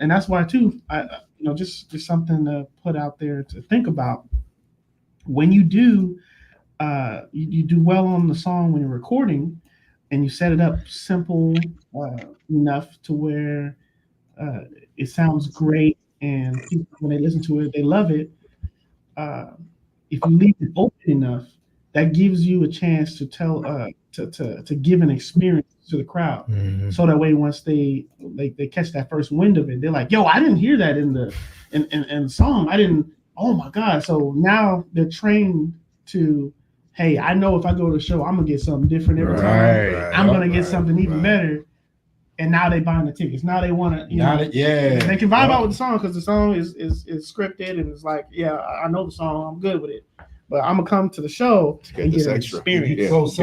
And that's why too, just something to put out there to think about. When you do, you do well on the song when you're recording, and you set it up simple enough to where it sounds great, and people, when they listen to it, they love it. If you leave it open enough, that gives you a chance to tell to give an experience to the crowd. So that way, once they catch that first wind of it, they're like, yo, I didn't hear that in the song. I didn't, oh my God. So now they're trained to, hey, I know if I go to the show, I'm gonna get something different every time. I'm gonna get something even better. And now they buying the tickets. Now they want to, they can vibe out with the song, because the song is scripted, and it's like, yeah, I know the song, I'm good with it, but I'm gonna come to the show and get an experience. Because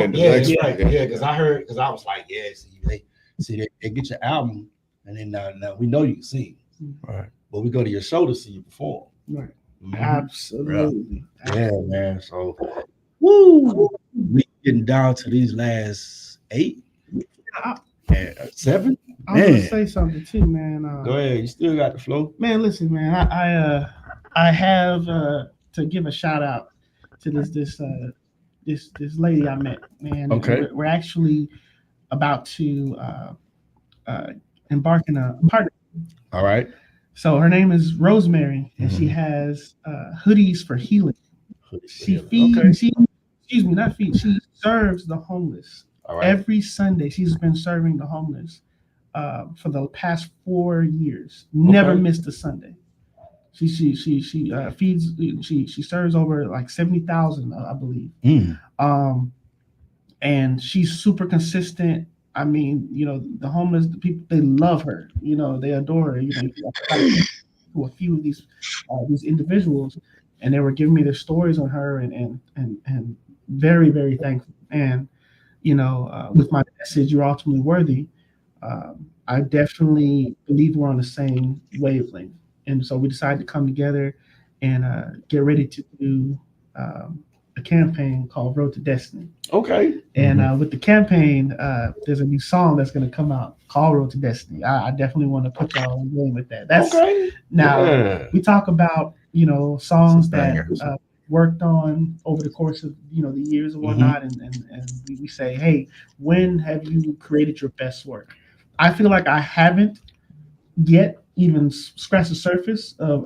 I was like, they get your album, and then now we know you can sing, right? But we go to your show to see you perform, right? Absolutely. Yeah, man. So, we getting down to these last 8. 7. I'm gonna say something too, man. Go ahead. You still got the flow, man. Listen, man. I have to give a shout out to this lady I met, man. Okay. We're actually about to embark in a partnership. All right. So her name is Rosemary, and she has hoodies for healing. She feeds. She serves the homeless. Right. Every Sunday, she's been serving the homeless for the past 4 years. Never missed a Sunday. She feeds. She serves over like 70,000, I believe. And she's super consistent. I mean, the homeless, the people, they love her. They adore her. To a few of these individuals, and they were giving me their stories on her, and very, very thankful. And with my message, you're ultimately worthy. I definitely believe we're on the same wavelength. And so we decided to come together and get ready to do a campaign called Road to Destiny. Okay. And with the campaign, there's a new song that's going to come out called Road to Destiny. I definitely want to put y'all on game with that. That's okay. Now, we talk about, songs that worked on over the course of the years and whatnot, and we say, hey, when have you created your best work? I feel like I haven't yet even scratched the surface of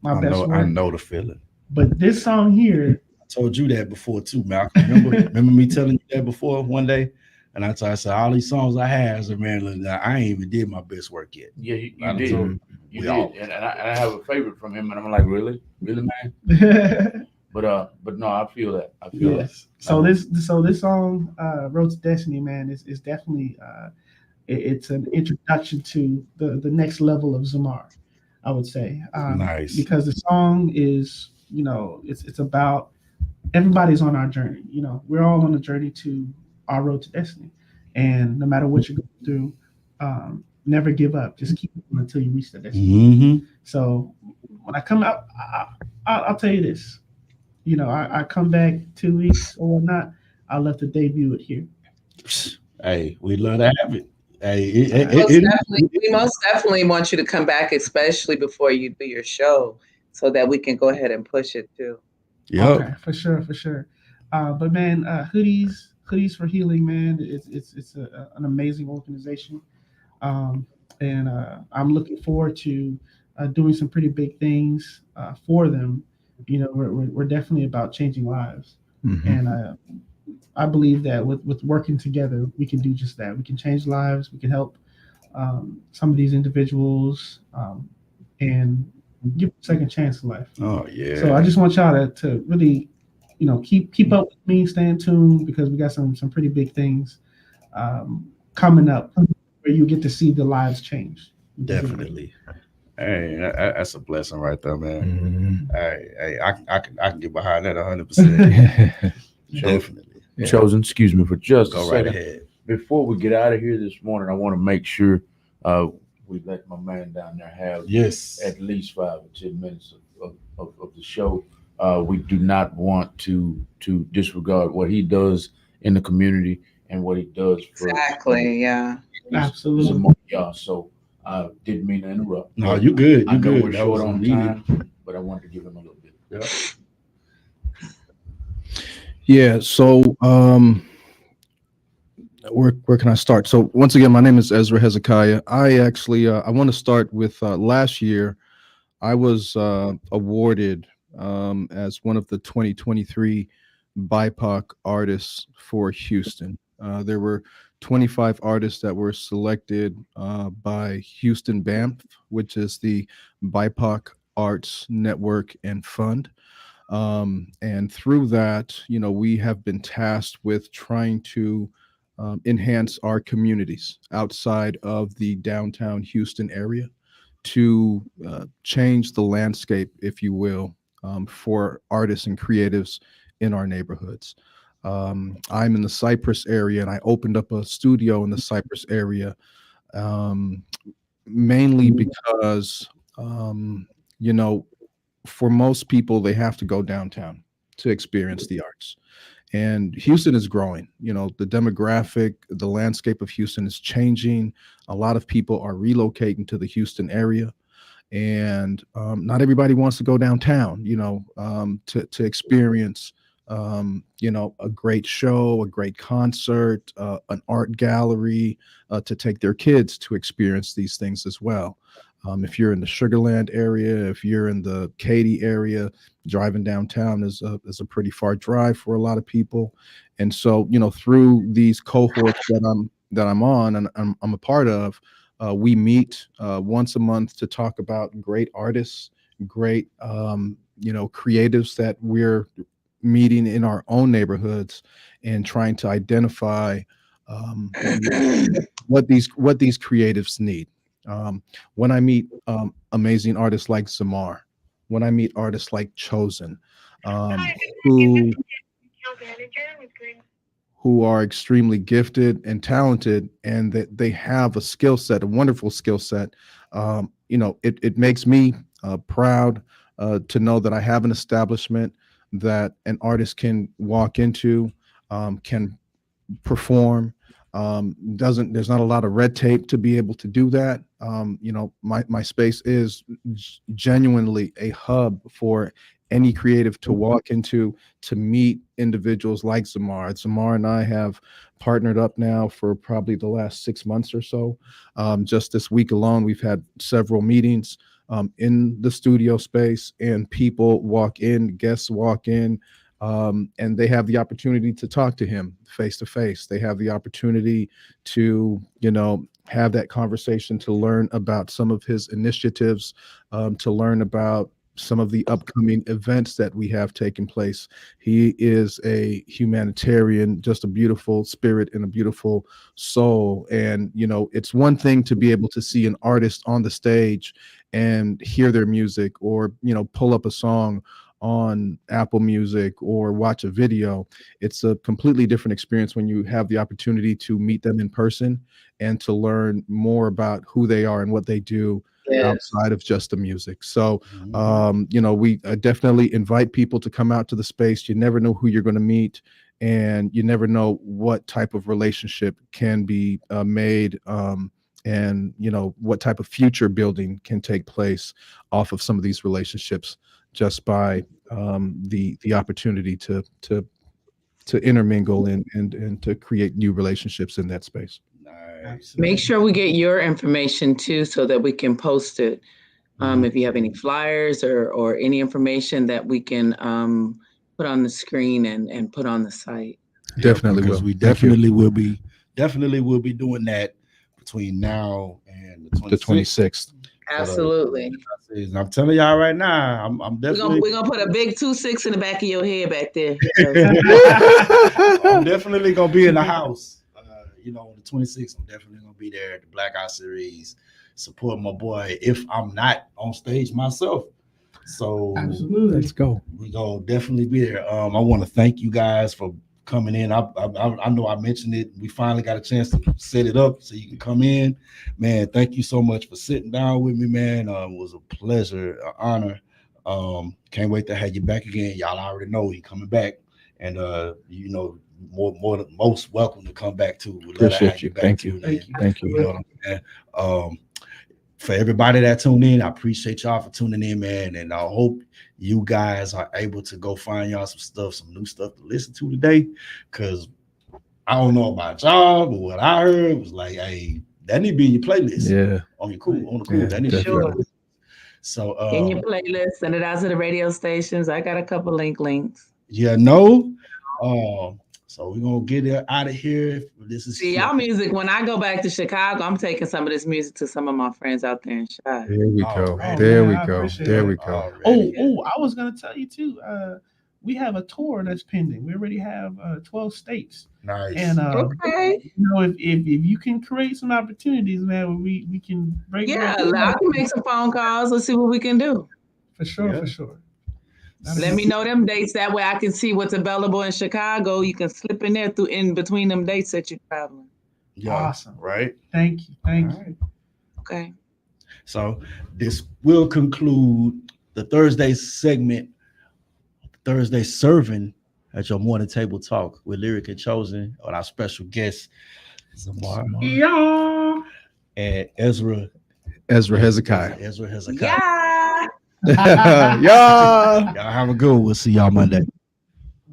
my best work. I know the feeling, But this song here, I told you that before too, Malcolm. Remember me telling you that before one day? And I said, all these songs I have, I said, man, I ain't even did my best work yet. Yeah, you I did. told You we did. all- And I have a favorite from him, and I'm like, really, man. But no, I feel that. I feel that. yes. So this song, Road to Destiny, man, is definitely it's an introduction to the next level of Zamar, I would say. Nice. Because the song is, it's about everybody's on our journey. We're all on a journey to our road to destiny, and no matter what you're going through, never give up. Just keep going until you reach the destiny. Mm-hmm. So when I come out, I'll tell you this. I come back 2 weeks or whatnot. I love to debut it here. Hey, we'd love to have it. Hey, We most definitely want you to come back, especially before you do your show, so that we can go ahead and push it too. Yep. Okay, for sure. But man, hoodies for healing, man. It's an amazing organization, and I'm looking forward to doing some pretty big things for them. We're definitely about changing lives, and I believe that with working together, we can do just that. We can change lives. We can help some of these individuals and give them a second chance in life. Oh yeah. So I just want y'all to really, keep up with me, stay in tune, because we got some pretty big things coming up where you get to see the lives change. Definitely. Hey, that's a blessing right there, man. Hey, I can get behind that 100%. Definitely. Yeah. Chosen, excuse me for just Go a right second. ahead. Before we get out of here this morning, I want to make sure we let my man down there have Yes. at least 5 or 10 minutes of the show. We do not want to disregard what he does in the community and what he does for Exactly. Yeah. Absolutely. some y'all. So I didn't mean to interrupt. No, you good. I You know good. we're That short was on needed. time, but I wanted to give him a little bit. Yeah. Yeah. So, where can I start? So once again, my name is Ezra Hezekiah. I actually, I want to start with last year. I was awarded as one of the 2023 BIPOC artists for Houston. There were 25 artists that were selected by Houston BAMF, which is the BIPOC Arts Network and Fund. And through that, we have been tasked with trying to enhance our communities outside of the downtown Houston area to change the landscape, if you will, for artists and creatives in our neighborhoods. I'm in the Cypress area, and I opened up a studio in the Cypress area mainly because, for most people, they have to go downtown to experience the arts. And Houston is growing. The demographic, the landscape of Houston is changing. A lot of people are relocating to the Houston area. And not everybody wants to go downtown, to experience, a great show, a great concert, an art gallery, to take their kids to experience these things as well. If you're in the Sugarland area, if you're in the Katy area, driving downtown is a pretty far drive for a lot of people. And so, through these cohorts that I'm on and I'm a part of, we meet once a month to talk about great artists, great creatives that we're meeting in our own neighborhoods and trying to identify what these creatives need. When I meet amazing artists like Zamar, when I meet artists like Chosen, who are extremely gifted and talented, and that they have a skill set, a wonderful skill set, it makes me proud to know that I have an establishment that an artist can walk into, can perform. There's not a lot of red tape to be able to do that. My space is genuinely a hub for any creative to walk into, to meet individuals like Zamar. Zamar and I have partnered up now for probably the last 6 months or so. Just this week alone, we've had several meetings in the studio space, and people walk in, guests walk in, and they have the opportunity to talk to him face to face. They have the opportunity to, have that conversation, to learn about some of his initiatives, to learn about some of the upcoming events that we have taking place. He is a humanitarian, just a beautiful spirit and a beautiful soul. And, it's one thing to be able to see an artist on the stage and hear their music, or, pull up a song on Apple Music or watch a video. It's a completely different experience when you have the opportunity to meet them in person and to learn more about who they are and what they do outside of just the music. So, we definitely invite people to come out to the space. You never know who you're going to meet, and you never know what type of relationship can be made, and what type of future building can take place off of some of these relationships, just by the opportunity to intermingle and to create new relationships in that space. Nice. Make sure we get your information too, so that we can post it. If you have any flyers or any information that we can put on the screen and put on the site. Definitely because will. we definitely will be doing that between now and The 26th. Absolutely. And I'm telling y'all right now, I'm definitely We're gonna put a big 2-6 in the back of your head back there. I'm definitely gonna be in the house. On the 26th, I'm definitely gonna be there at the Black Eye Series, support my boy if I'm not on stage myself. So Absolutely. Let's go. we gonna definitely be there. I want to thank you guys for coming in. I know I mentioned it. We finally got a chance to set it up so you can come in. Man, thank you so much for sitting down with me, man. It was a pleasure, an honor. Can't wait to have you back again. Y'all already know he coming back, and most welcome to come back too. We'd love to have Appreciate you. back Thank too, you. man. Thank you. You know what I'm saying? For everybody that tuned in, I appreciate y'all for tuning in, man. And I hope you guys are able to go find y'all some new stuff to listen to today. Cause I don't know about y'all, but what I heard was like, hey, that need to be in your playlist. Yeah. On the cool. Yeah, That need to be Sure. in your playlist. So In your playlist, send it out to the radio stations. I got a couple links. So we're gonna get it out of here. This is See, y'all music. When I go back to Chicago, I'm taking some of this music to some of my friends out there in Chi. There we go. Alright. There we I go. appreciate There it. we go. Oh, I was gonna tell you too. We have a tour that's pending. We already have 12 states, Nice. and Okay. if you can create some opportunities, man, we can break. Yeah, I can make some phone calls. Let's see what we can do. for sure, Yeah. for sure. Let me know them dates. That way I can see what's available in Chicago. You can slip in there in between them dates that you're traveling. Yeah, Awesome. right. Thank you. Thank All you. right. Okay. So this will conclude the Thursday segment, Thursday serving at your morning table talk with Lyric and Chosen, on our special guest, Zamar Yeah. and Ezra Hezekiah. Ezra Hezekiah. Yeah. Yeah. Y'all have a good one. We'll see y'all Monday.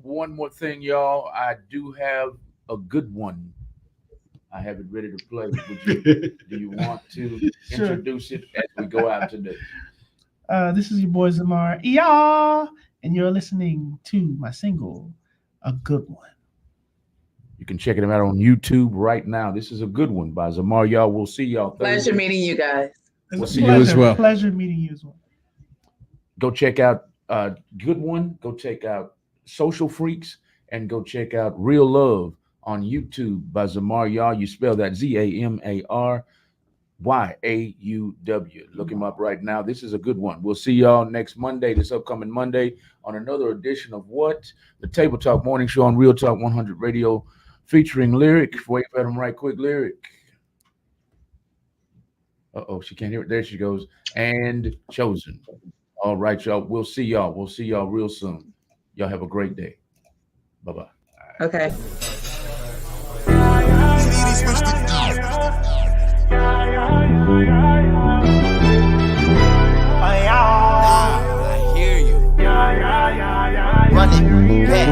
One more thing, y'all. I do have a good one. I have it ready to play. Do you want to Sure. introduce it as we go out today? This is your boy Zamar. Yeah. And you're listening to my single, A Good One. You can check it out on YouTube right now. This is a good one by Zamar. Y'all, we'll see y'all Thursday. Pleasure meeting you guys. We'll It's a see you as well. Pleasure meeting you as well. Go check out Good One. Go check out Social Freaks, and go check out Real Love on YouTube by Zamar Yaw. You spell that ZamarYauw. Look him up right now. This is a good one. We'll see y'all next Monday, this upcoming Monday, on another edition of what? The Table Talk Morning Show on Real Talk 100 Radio, featuring Lyric. Wait for him right quick, Lyric. Uh-oh, she can't hear it. There she goes. And Chosen. All right, y'all. We'll see y'all. We'll see y'all real soon. Y'all have a great day. Bye-bye. Okay. I hear you. Run it back.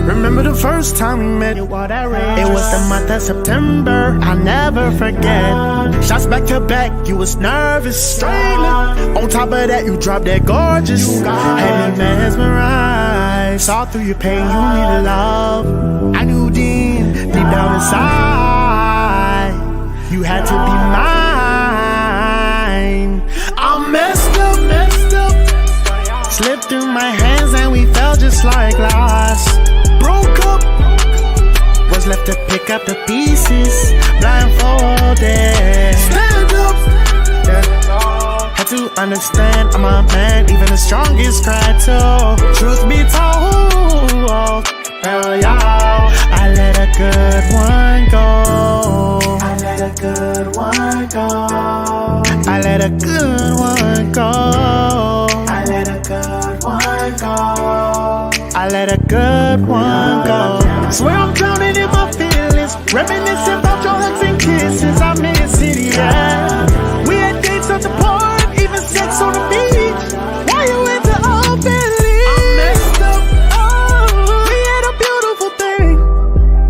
Remember the first first time we met. It was the month of September, I'll never forget. Shots back to back, you was nervous, straining. On top of that, you dropped that gorgeous. And me mesmerized. Saw through your pain, you needed love. I knew deep down inside, you had to be mine. I messed up. Slipped through my hands and we fell just like glass. Broke up, was left to pick up the pieces, blindfolded. Stand up, yeah. Had to understand I'm a man, even the strongest cry too. Truth be told, hell yeah, I let a good one go. I let a good one go. I let a good one go. I let a good one go. I let a good one go. Swear I'm drowning in my feelings, reminiscing about your hugs and kisses. I miss it, yeah. We had dates at the park, even sex on the beach. Why you into all Billy? I messed up. Oh, we had a beautiful thing.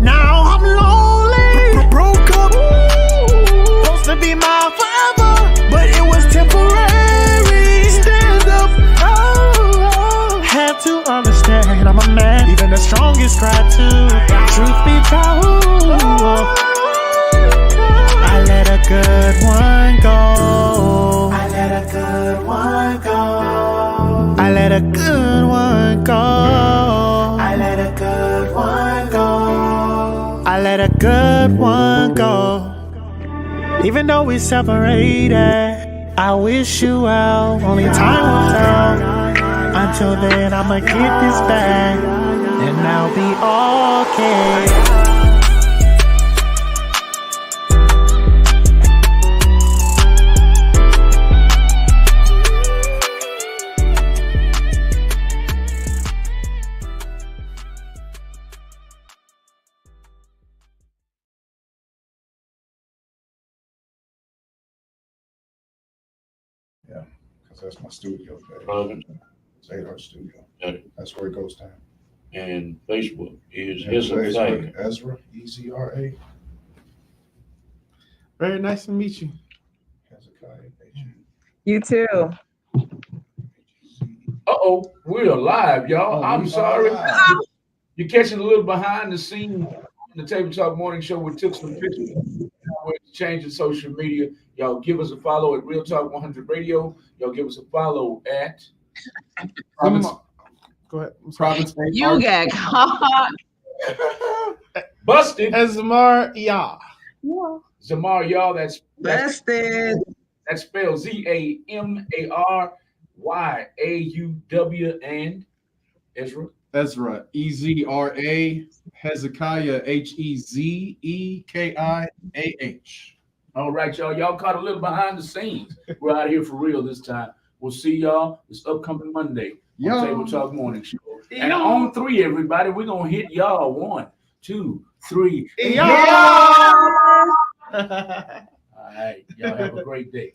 Now I'm lonely. Broke up. Supposed to be mine forever, but it was temporary. Stand up. Oh, have to understand I'm a man, even the strongest cry too. Truth be told, I let a good one go. I let a good one go. I let a good one go. I let a good one go. I let a good one go. Even though we separated, I wish you well. Only time will tell. Until then, I'ma get this back, and I'll be okay. Yeah, because that's my studio. Province. It's 8 Art Studio. Got it. That's where it goes down. And Facebook is And Hezekiah. Facebook, Ezra, Ezra. Very nice to meet you. Hezekiah, You too. Uh-oh, we're live, y'all. Oh, I'm we sorry. are live. You're catching a little behind the scenes on the Table Talk Morning Show. We took some pictures. We're changing social media. Y'all give us a follow at Real Talk 100 Radio. Y'all give us a follow at Province. Go ahead. Province. You got caught. Busted. Zamar Ya. Zamar, y'all. That's Busted. That's spelled ZAMARYAUW and Ezra. Ezra, Ezra. Hezekiah, Hezekiah. All right, y'all. Y'all caught a little behind the scenes. We're out here for real this time. We'll see y'all this upcoming Monday on Table Talk Morning Show. And on 3, everybody, we're gonna hit y'all. 1, 2, 3. Yeah. All right, y'all have a great day.